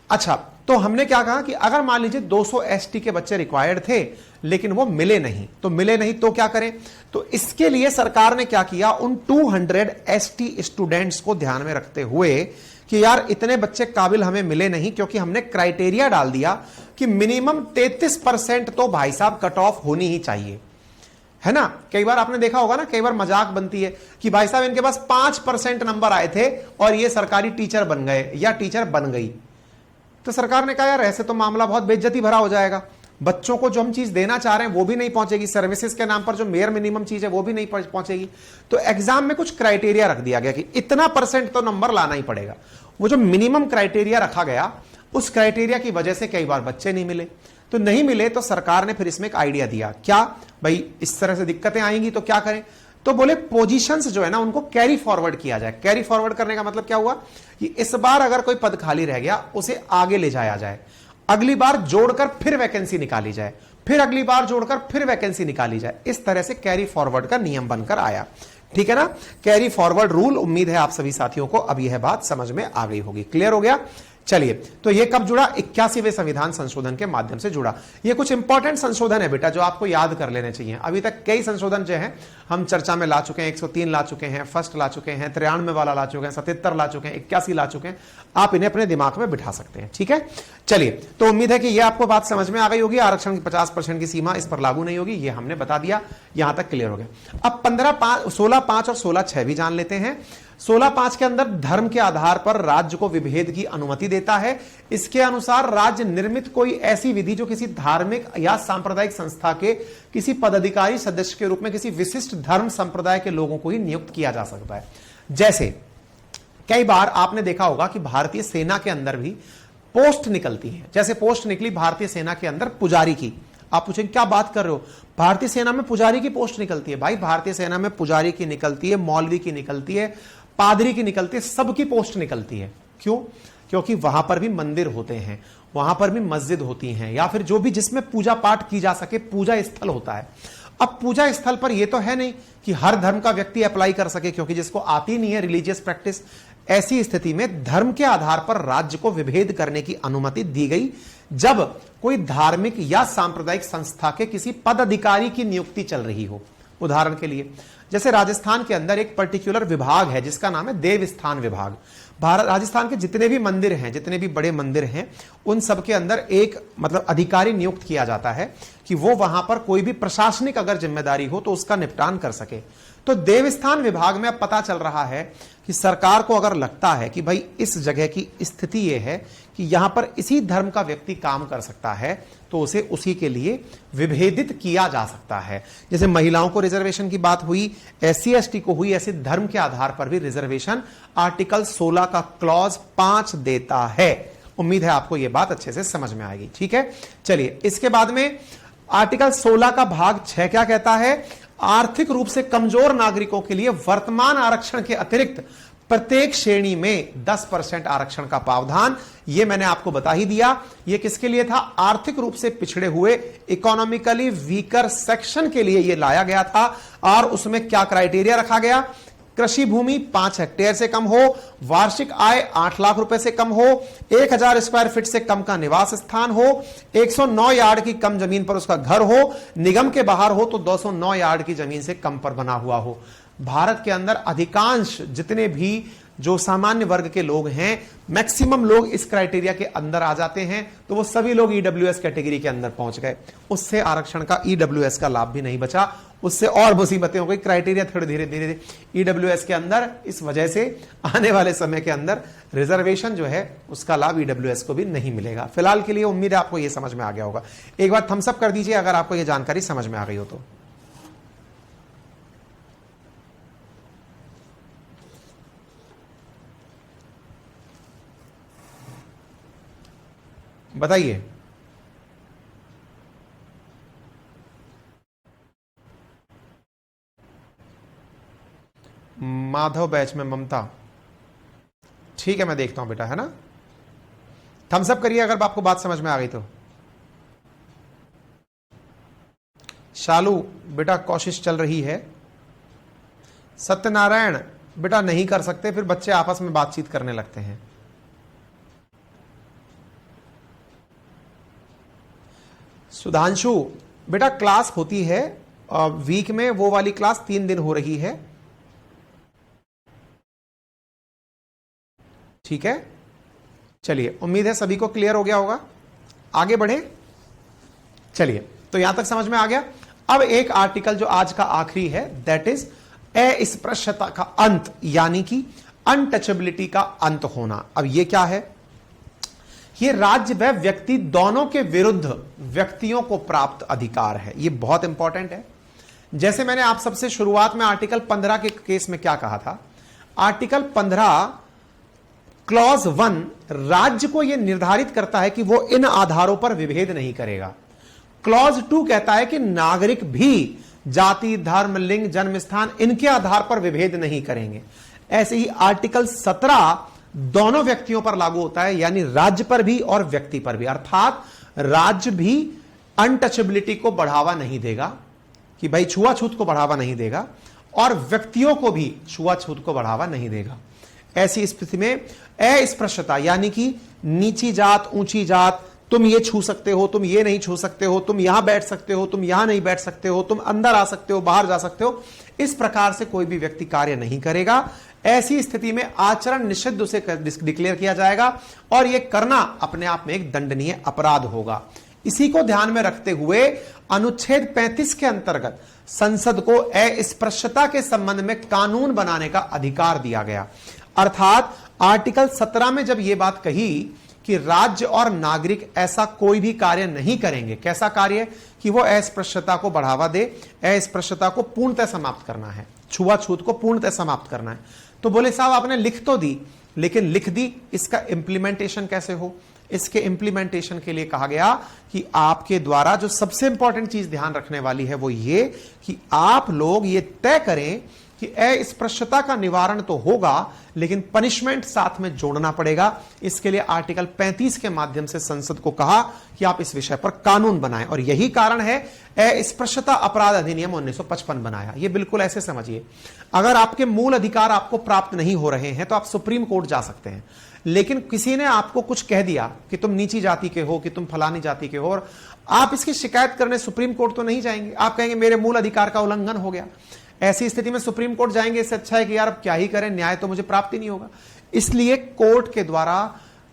अच्छा, तो हमने क्या कहा कि अगर मान लीजिए 200 ST के बच्चे रिक्वायर्ड थे लेकिन वो मिले नहीं, तो क्या करें। तो इसके लिए सरकार ने क्या किया, उन 200 ST स्टूडेंट्स को ध्यान में रखते हुए कि यार इतने बच्चे काबिल हमें मिले नहीं, क्योंकि हमने क्राइटेरिया डाल दिया कि मिनिमम 33% तो भाई साहब कट ऑफ होनी ही चाहिए, है ना। कई बार आपने देखा होगा ना, कई बार मजाक बनती है कि भाई साहब इनके पास 5% नंबर आए थे और ये सरकारी टीचर बन गए या टीचर बन गई। तो सरकार ने कहा यार ऐसे तो मामला बहुत बेइज्जती भरा हो जाएगा, बच्चों को जो हम चीज देना चाह रहे हैं वो भी नहीं पहुंचेगी, सर्विसेज के नाम पर जो मेयर मिनिमम चीज है वो भी नहीं पहुंचेगी। तो एग्जाम में कुछ क्राइटेरिया रख दिया गया कि इतना % तो नंबर लाना ही पड़ेगा। वो जो मिनिमम क्राइटेरिया रखा गया, उस क्राइटेरिया की वजह से कई बार बच्चे नहीं मिले। तो नहीं मिले तो सरकार ने फिर इसमें एक आइडिया दिया, क्या भाई इस तरह से दिक्कतें आएंगी तो क्या करें। तो बोले पोजीशंस जो है ना उनको कैरी फॉरवर्ड किया जाए। कैरी फॉरवर्ड करने का मतलब क्या हुआ कि इस बार अगर कोई पद खाली रह गया उसे आगे ले जाया जाए, अगली बार जोड़कर फिर वैकेंसी निकाली जाए, फिर अगली बार जोड़कर फिर वैकेंसी निकाली जाए। इस तरह से कैरी फॉरवर्ड का नियम बनकर आया। ठीक है ना, कैरी फॉरवर्ड रूल। उम्मीद है आप सभी साथियों को अब यह बात समझ में आ गई होगी। क्लियर हो गया। चलिए, तो ये कब जुड़ा? 81वें संविधान संशोधन के माध्यम से जुड़ा। ये कुछ इंपॉर्टेंट संशोधन है बेटा जो आपको याद कर लेने चाहिए। अभी तक कई संशोधन जो है हम चर्चा में ला चुके हैं। 103 ला चुके हैं, फर्स्ट ला चुके हैं, 93 वाला ला चुके हैं, 77 ला चुके हैं, 81 ला चुके हैं। आप इन्हें अपने दिमाग में बिठा सकते हैं। ठीक है, चलिए, तो उम्मीद है कि ये आपको बात समझ में आ गई होगी। आरक्षण की 50% की सीमा इस पर लागू नहीं होगी, ये हमने बता दिया, यहां तक क्लियर हो गया। अब 16(5) और 16(6) भी जान लेते हैं। 16(5) के अंदर धर्म के आधार पर राज्य को विभेद की अनुमति देता है। इसके अनुसार राज्य निर्मित कोई ऐसी विधि जो किसी धार्मिक या सांप्रदायिक संस्था के किसी पदाधिकारी सदस्य के रूप में किसी विशिष्ट धर्म संप्रदाय के लोगों को ही नियुक्त किया जा सकता है। जैसे कई बार आपने देखा होगा कि भारतीय सेना के अंदर भी पोस्ट निकलती है। जैसे पोस्ट निकली भारतीय सेना के अंदर पुजारी की। आप पूछेंगे क्या बात कर रहे हो, भारतीय सेना में पुजारी की पोस्ट निकलती है? भाई भारतीय सेना में पुजारी की निकलती है, मौलवी की निकलती है, पादरी की निकलती है, सबकी पोस्ट निकलती है। क्यों? क्योंकि वहां पर भी मंदिर होते हैं, वहां पर भी मस्जिद होती हैं, या फिर जो भी जिसमें पूजा पाठ की जा सके, पूजा स्थल होता है। अब पूजा स्थल पर यह तो है नहीं कि हर धर्म का व्यक्ति अप्लाई कर सके, क्योंकि जिसको आती नहीं है रिलीजियस प्रैक्टिस। ऐसी स्थिति में धर्म के आधार पर राज्य को विभेद करने की अनुमति दी गई जब कोई धार्मिक या सांप्रदायिक संस्था के किसी पदाधिकारी की नियुक्ति चल रही हो। उदाहरण के लिए जैसे राजस्थान के अंदर एक पर्टिकुलर विभाग है जिसका नाम है देवस्थान विभाग। राजस्थान के जितने भी मंदिर हैं, जितने भी बड़े मंदिर हैं, उन सब के अंदर एक मतलब अधिकारी नियुक्त किया जाता है कि वो वहां पर कोई भी प्रशासनिक अगर जिम्मेदारी हो तो उसका निपटान कर सके। तो देवस्थान विभाग में अब पता चल रहा है कि सरकार को अगर लगता है कि भाई इस जगह की स्थिति यह है कि यहां पर इसी धर्म का व्यक्ति काम कर सकता है, तो उसे उसी के लिए विभेदित किया जा सकता है। जैसे महिलाओं को रिजर्वेशन की बात हुई, SC/ST को हुई, ऐसे धर्म के आधार पर भी रिजर्वेशन आर्टिकल 16 का क्लॉज 5 देता है। उम्मीद है आपको यह बात अच्छे से समझ में आएगी। ठीक है, चलिए, इसके बाद में आर्टिकल 16 का भाग 6 क्या कहता है? आर्थिक रूप से कमजोर नागरिकों के लिए वर्तमान आरक्षण के अतिरिक्त प्रत्येक श्रेणी में 10% आरक्षण का प्रावधान। यह मैंने आपको बता ही दिया। यह किसके लिए था? आर्थिक रूप से पिछड़े हुए, इकोनॉमिकली वीकर सेक्शन के लिए यह लाया गया था। और उसमें क्या क्राइटेरिया रखा गया? कृषि भूमि 5 हेक्टेयर से कम हो, वार्षिक आय 8 लाख रुपए से कम हो, 1000 स्क्वायर फीट से कम का निवास स्थान हो, 109 यार्ड की कम जमीन पर उसका घर हो, निगम के बाहर हो तो 209 यार्ड की जमीन से कम पर बना हुआ हो। भारत के अंदर अधिकांश जितने भी जो सामान्य वर्ग के लोग हैं, मैक्सिमम लोग इस क्राइटेरिया के अंदर आ जाते हैं, तो वो सभी लोग EWS कैटेगरी के अंदर पहुंच गए। उससे आरक्षण का EWS का लाभ भी नहीं बचा, उससे और मुसीबतें हो गई। क्राइटेरिया थोड़े धीरे धीरे EWS के अंदर, इस वजह से आने वाले समय के अंदर रिजर्वेशन जो है उसका लाभ EWS को भी नहीं मिलेगा। फिलहाल के लिए उम्मीद है आपको यह समझ में आ गया होगा। एक बार थम्स अप कर दीजिए अगर आपको यह जानकारी समझ में आ गई हो तो। बताइए। माधव बैच में ममता, ठीक है मैं देखता हूं बेटा, है ना। थम्स अप करिए अगर आपको बात समझ में आ गई तो। शालू बेटा कोशिश चल रही है। सत्यनारायण बेटा नहीं कर सकते, फिर बच्चे आपस में बातचीत करने लगते हैं। सुधांशु बेटा क्लास होती है वीक में, वो वाली क्लास 3 दिन हो रही है। ठीक है, चलिए, उम्मीद है सभी को क्लियर हो गया होगा। आगे बढ़े। चलिए, तो यहां तक समझ में आ गया। अब एक आर्टिकल जो आज का आखिरी है, दैट इज अस्पृश्यता का अंत, यानी कि अनटचेबिलिटी का अंत होना। अब ये क्या है? ये राज्य व व्यक्ति दोनों के विरुद्ध व्यक्तियों को प्राप्त अधिकार है। ये बहुत इंपॉर्टेंट है। जैसे मैंने आप सबसे शुरुआत में आर्टिकल 15 के केस में क्या कहा था, आर्टिकल 15 क्लॉज 1 राज्य को यह निर्धारित करता है कि वो इन आधारों पर विभेद नहीं करेगा। क्लॉज 2 कहता है कि नागरिक भी जाति, धर्म, लिंग, जन्म स्थान इनके आधार पर विभेद नहीं करेंगे। ऐसे ही आर्टिकल 17 दोनों व्यक्तियों पर लागू होता है, यानी राज्य पर भी और व्यक्ति पर भी। अर्थात राज्य भी अनटचेबिलिटी को बढ़ावा नहीं देगा कि भाई छुआछूत को बढ़ावा नहीं देगा, और व्यक्तियों को भी छुआछूत को बढ़ावा नहीं देगा। ऐसी स्थिति में अस्पृश्यता यानी कि नीची जात, ऊंची जात, तुम ये छू सकते हो, तुम ये नहीं छू सकते हो, तुम यहां बैठ सकते हो, तुम यहां नहीं बैठ सकते हो, तुम अंदर आ सकते हो, बाहर जा सकते हो, इस प्रकार से कोई भी व्यक्ति कार्य नहीं करेगा। ऐसी स्थिति में आचरण निषिद्ध उसे डिक्लेयर किया जाएगा और यह करना अपने आप में एक दंडनीय अपराध होगा। इसी को ध्यान में रखते हुए अनुच्छेद 35 के अंतर्गत संसद को अस्पृश्यता के संबंध में कानून बनाने का अधिकार दिया गया। अर्थात आर्टिकल 17 में जब यह बात कही कि राज्य और नागरिक ऐसा कोई भी कार्य नहीं करेंगे, कैसा कार्य कि वो अस्पृश्यता को बढ़ावा दे, अस्पृश्यता को पूर्णतः समाप्त करना है, छुआछूत को पूर्णतः समाप्त करना है। तो बोले साहब आपने लिख तो दी, लेकिन लिख दी, इसका इंप्लीमेंटेशन कैसे हो? इसके इंप्लीमेंटेशन के लिए कहा गया कि आपके द्वारा जो सबसे इंपॉर्टेंट चीज ध्यान रखने वाली है वो ये कि आप लोग ये तय करें कि अस्पृश्यता का निवारण तो होगा, लेकिन पनिशमेंट साथ में जोड़ना पड़ेगा। इसके लिए आर्टिकल 35 के माध्यम से संसद को कहा कि आप इस विषय पर कानून बनाएं, और यही कारण है अस्पृश्यता अपराध अधिनियम 1955 बनाया। ये बिल्कुल ऐसे समझिए, अगर आपके मूल अधिकार आपको प्राप्त नहीं हो रहे हैं तो आप सुप्रीम कोर्ट जा सकते हैं, लेकिन किसी ने आपको कुछ कह दिया कि तुम नीची जाति के हो, कि तुम फलानी जाति के हो, और आप इसकी शिकायत करने सुप्रीम कोर्ट तो नहीं जाएंगे। आप कहेंगे मेरे मूल अधिकार का उल्लंघन हो गया। ऐसी स्थिति में सुप्रीम कोर्ट जाएंगे, इससे अच्छा है कि यार अब क्या ही करें, न्याय तो मुझे प्राप्त ही नहीं होगा। इसलिए कोर्ट के द्वारा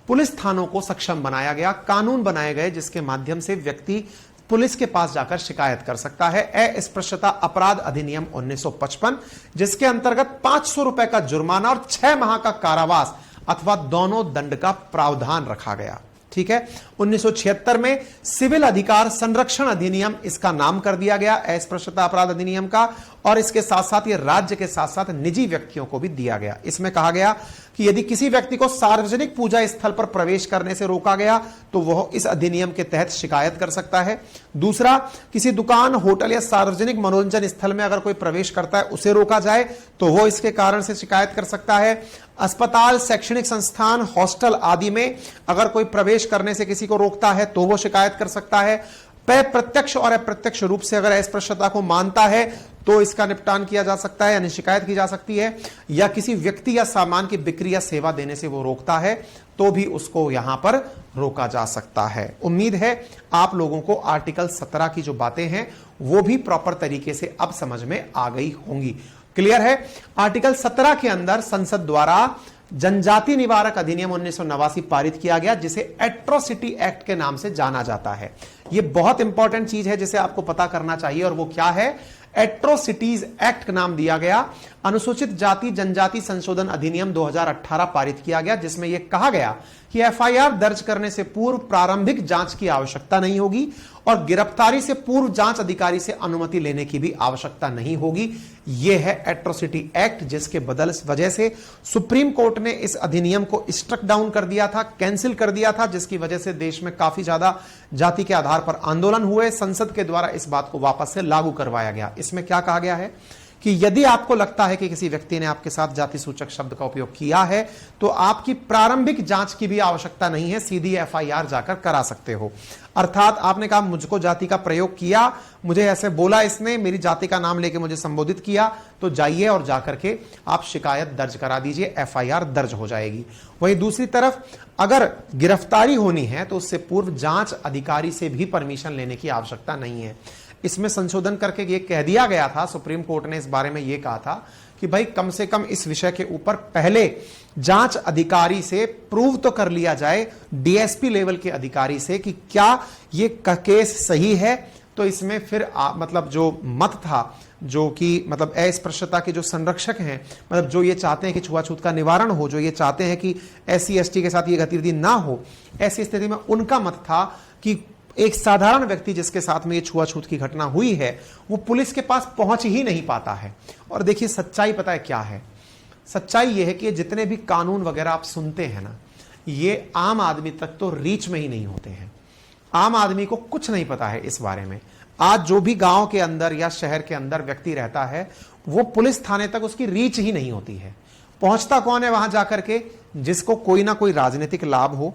पुलिस थानों को सक्षम बनाया गया, कानून बनाए गए जिसके माध्यम से व्यक्ति पुलिस के पास जाकर शिकायत कर सकता है। अस्पृश्यता अपराध अधिनियम 1955, जिसके अंतर्गत 500 रुपए का जुर्माना और 6 माह का कारावास अथवा दोनों दंड का प्रावधान रखा गया। ठीक है। 1976 में सिविल अधिकार संरक्षण अधिनियम इसका नाम कर दिया गया अस्पृश्यता अपराध अधिनियम का, और इसके साथ साथ ये राज्य के साथ साथ निजी व्यक्तियों को भी दिया गया। इसमें कहा गया कि यदि किसी व्यक्ति को सार्वजनिक पूजा स्थल पर प्रवेश करने से रोका गया तो वह इस अधिनियम के तहत शिकायत कर सकता है। दूसरा, किसी दुकान, होटल या सार्वजनिक मनोरंजन स्थल में अगर कोई प्रवेश करता है, उसे रोका जाए तो वो इसके कारण से शिकायत कर सकता है। अस्पताल, शैक्षणिक संस्थान, हॉस्टल आदि में अगर कोई प्रवेश करने से किसी को रोकता है तो वो शिकायत कर सकता है। प्रत्यक्ष और अप्रत्यक्ष रूप से अगर अस्पृश्यता को मानता है तो इसका निपटान किया जा सकता है, यानी शिकायत की जा सकती है। या किसी व्यक्ति या सामान की बिक्री या सेवा देने से वो रोकता है तो भी उसको यहां पर रोका जा सकता है। उम्मीद है आप लोगों को आर्टिकल 17 की जो बातें हैं वो भी प्रॉपर तरीके से अब समझ में आ गई होंगी। क्लियर है। आर्टिकल 17 के अंदर संसद द्वारा जनजाति निवारक अधिनियम 1989 पारित किया गया, जिसे एट्रोसिटी एक्ट के नाम से जाना जाता है। यह बहुत इंपॉर्टेंट चीज है जिसे आपको पता करना चाहिए, और वो क्या है? एट्रोसिटीज एक्ट नाम दिया गया। अनुसूचित जाति जनजाति संशोधन अधिनियम 2018 पारित किया गया, जिसमें यह कहा गया कि एफआईआर दर्ज करने से पूर्व प्रारंभिक जांच की आवश्यकता नहीं होगी और गिरफ्तारी से पूर्व जांच अधिकारी से अनुमति लेने की भी आवश्यकता नहीं होगी। यह है एट्रोसिटी एक्ट, जिसके बदल वजह से सुप्रीम कोर्ट ने इस अधिनियम को स्ट्रक डाउन कर दिया था, कैंसिल कर दिया था, जिसकी वजह से देश में काफी ज्यादा जाति के आधार पर आंदोलन हुए। संसद के द्वारा इस बात को वापस से लागू करवाया गया। इसमें क्या कहा गया है कि यदि आपको लगता है कि किसी व्यक्ति ने आपके साथ जाति सूचक शब्द का उपयोग किया है तो आपकी प्रारंभिक जांच की भी आवश्यकता नहीं है, सीधी एफआईआर जाकर करा सकते हो। अर्थात आपने कहा मुझको जाति का प्रयोग किया, मुझे ऐसे बोला इसने, मेरी जाति का नाम लेके मुझे संबोधित किया, तो जाइए और जाकर के आप शिकायत दर्ज करा दीजिए, एफआईआर दर्ज हो जाएगी। वहीं दूसरी तरफ अगर गिरफ्तारी होनी है तो उससे पूर्व जांच अधिकारी से भी परमिशन लेने की आवश्यकता नहीं है। इसमें संशोधन करके ये कह दिया गया था, सुप्रीम कोर्ट ने इस बारे में ये कहा था कि भाई कम से कम इस विषय के ऊपर पहले जांच अधिकारी से प्रूव तो कर लिया जाए, डीएसपी लेवल के अधिकारी से, कि क्या ये केस सही है, तो इसमें फिर मतलब जो मत था, जो कि मतलब अस्पृश्यता के जो संरक्षक हैं, मतलब जो ये चाहते हैं कि छुआछूत का निवारण हो, जो ये चाहते हैं कि SC ST के साथ ये गतिविधि ना हो, ऐसी स्थिति में उनका मत था कि एक साधारण व्यक्ति जिसके साथ में ये छुआछूत की घटना हुई है वो पुलिस के पास पहुंच ही नहीं पाता है। और देखिए सच्चाई पता है क्या है, सच्चाई ये है कि जितने भी कानून वगैरह आप सुनते हैं ना, ये आम आदमी तक तो रीच में ही नहीं होते हैं। आम आदमी को कुछ नहीं पता है इस बारे में। आज जो भी गांव के अंदर या शहर के अंदर व्यक्ति रहता है, वो पुलिस थाने तक उसकी रीच ही नहीं होती है। पहुंचता कौन है वहां जाकर के? जिसको कोई ना कोई राजनीतिक लाभ हो,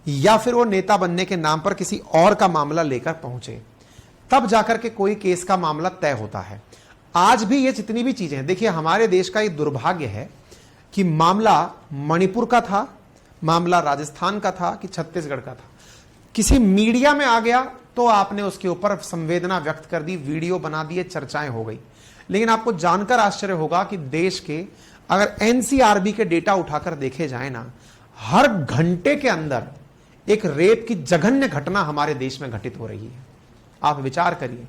या फिर वो नेता बनने के नाम पर किसी और का मामला लेकर पहुंचे, तब जाकर के कोई केस का मामला तय होता है। आज भी ये जितनी भी चीजें हैं, देखिए हमारे देश का ये दुर्भाग्य है कि मामला मणिपुर का था, मामला राजस्थान का था कि छत्तीसगढ़ का था, किसी मीडिया में आ गया तो आपने उसके ऊपर संवेदना व्यक्त कर दी, वीडियो बना दिए, चर्चाएं हो गई। लेकिन आपको जानकर आश्चर्य होगा कि देश के अगर NCRB के डेटा उठाकर देखे जाए ना, हर घंटे के अंदर एक रेप की जघन्य घटना हमारे देश में घटित हो रही है। आप विचार करिए।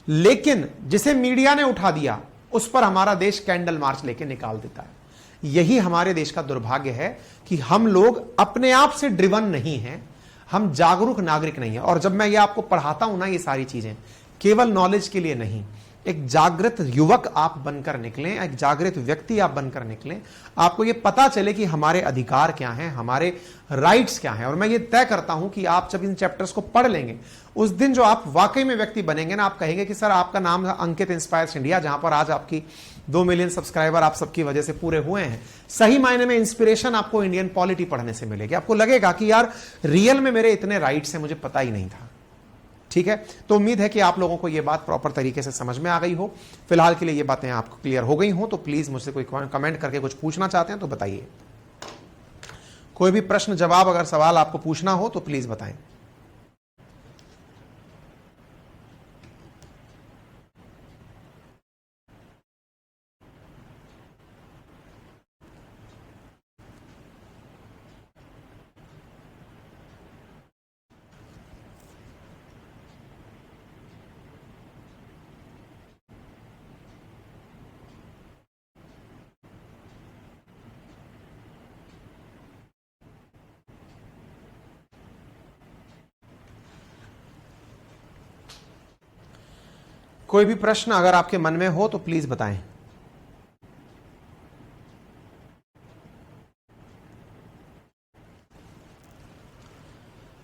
लेकिन जिसे मीडिया ने उठा दिया उस पर हमारा देश कैंडल मार्च लेके निकाल देता है। यही हमारे देश का दुर्भाग्य है कि हम लोग अपने आप से ड्रिवन नहीं हैं, हम जागरूक नागरिक नहीं है। और जब मैं ये आपको पढ़ाता हूं ना, ये सारी चीजें केवल नॉलेज के लिए नहीं, एक जागृत युवक आप बनकर निकलें, एक जागृत व्यक्ति आप बनकर निकलें, आपको ये पता चले कि हमारे अधिकार क्या हैं, हमारे राइट्स क्या हैं। और मैं ये तय करता हूं कि आप जब इन चैप्टर्स को पढ़ लेंगे, उस दिन जो आप वाकई में व्यक्ति बनेंगे ना, आप कहेंगे कि सर आपका नाम अंकित इंस्पायर्स इंडिया, जहां पर आज आपकी 2 मिलियन सब्सक्राइबर आप सबकी वजह से पूरे हुए हैं। सही मायने में इंस्पिरेशन आपको इंडियन पॉलिटी पढ़ने से मिलेगी। आपको लगेगा कि यार रियल में मेरे इतने राइट्स हैं, मुझे पता ही नहीं था। ठीक है, तो उम्मीद है कि आप लोगों को यह बात प्रॉपर तरीके से समझ में आ गई हो। फिलहाल के लिए ये बातें आपको क्लियर हो गई हो तो प्लीज मुझसे कोई कमेंट करके कुछ पूछना चाहते हैं तो बताइए। कोई भी प्रश्न जवाब अगर सवाल आपको पूछना हो तो प्लीज बताएं। कोई भी प्रश्न अगर आपके मन में हो तो प्लीज बताएं।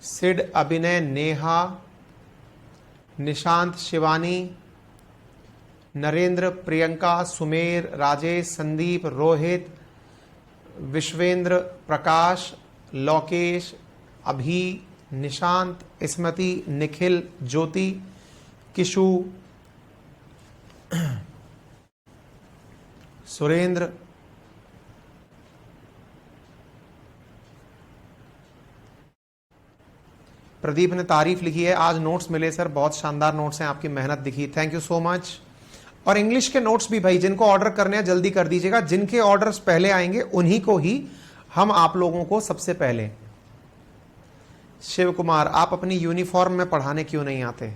सिड, अभिनय, नेहा, निशांत, शिवानी, नरेंद्र, प्रियंका, सुमेर, राजेश, संदीप, रोहित, विश्वेंद्र, प्रकाश, लोकेश, अभी, निशांत, स्मृति, निखिल, ज्योति, किशु, सुरेंद्र, प्रदीप ने तारीफ लिखी है, आज नोट्स मिले सर, बहुत शानदार नोट्स हैं, आपकी मेहनत दिखी, थैंक यू सो मच। और इंग्लिश के नोट्स भी भाई जिनको ऑर्डर करने हैं जल्दी कर दीजिएगा, जिनके ऑर्डर्स पहले आएंगे उन्हीं को ही हम आप लोगों को सबसे पहले। शिव कुमार, आप अपनी यूनिफॉर्म में पढ़ाने क्यों नहीं आते?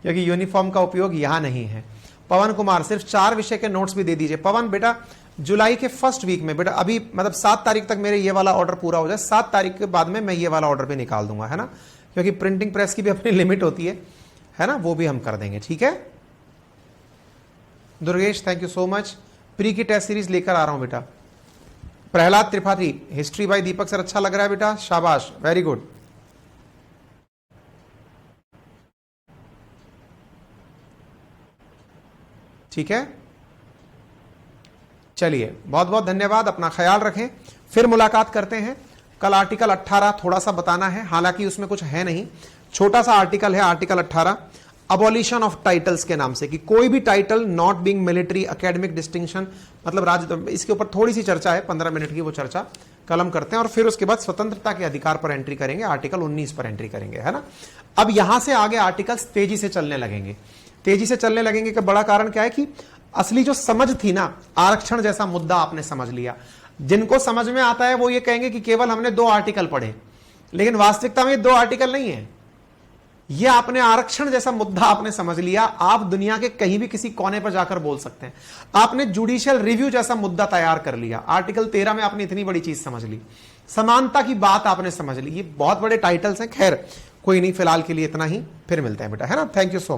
क्योंकि यूनिफॉर्म का उपयोग यहां नहीं है। पवन कुमार, सिर्फ 4 विषय के नोट्स भी दे दीजिए। पवन बेटा, जुलाई के फर्स्ट वीक में बेटा, अभी मतलब 7 तारीख तक मेरे ये वाला ऑर्डर पूरा हो जाए, 7 तारीख के बाद में मैं ये वाला ऑर्डर भी निकाल दूंगा, है ना, क्योंकि प्रिंटिंग प्रेस की भी अपनी लिमिट होती है ना, वो भी हम कर देंगे। ठीक है Durgesh, thank you so much. Pre की टेस्ट सीरीज लेकर आ रहा हूं बेटा। Prahlad Tripathi, history by Deepak sir अच्छा लग रहा है बेटा, शाबाश, वेरी गुड। ठीक है, चलिए बहुत बहुत धन्यवाद, अपना ख्याल रखें, फिर मुलाकात करते हैं। कल आर्टिकल 18 थोड़ा सा बताना है, हालांकि उसमें कुछ है नहीं, छोटा सा आर्टिकल है, आर्टिकल 18 अबॉलिशन ऑफ टाइटल्स के नाम से, कि कोई भी title not being military, academic distinction, मतलब इसके ऊपर थोड़ी सी चर्चा है, 15 मिनट की वो चर्चा कल हम करते हैं। और फिर उसके बाद स्वतंत्रता के अधिकार पर एंट्री करेंगे, आर्टिकल 19 पर एंट्री करेंगे, है ना। अब यहां से आगे आर्टिकल्स तेजी से चलने लगेंगे, तेजी से चलने लगेंगे का बड़ा कारण क्या है कि असली जो समझ थी ना, आरक्षण जैसा मुद्दा आपने समझ लिया। जिनको समझ में आता है वो ये कहेंगे कि केवल हमने 2 आर्टिकल पढ़े, लेकिन वास्तविकता में 2 आर्टिकल नहीं है, ये आपने आरक्षण जैसा मुद्दा आपने समझ लिया, आप दुनिया के कहीं भी किसी कोने पर जाकर बोल सकते हैं। आपने जुडिशियल रिव्यू जैसा मुद्दा तैयार कर लिया, आर्टिकल 13 में आपने इतनी बड़ी चीज समझ ली, समानता की बात आपने समझ ली। ये बहुत बड़े टाइटल्स हैं, खैर कोई नहीं, फिलहाल के लिए इतना ही, फिर मिलते हैं बेटा, है ना। Thank you so much.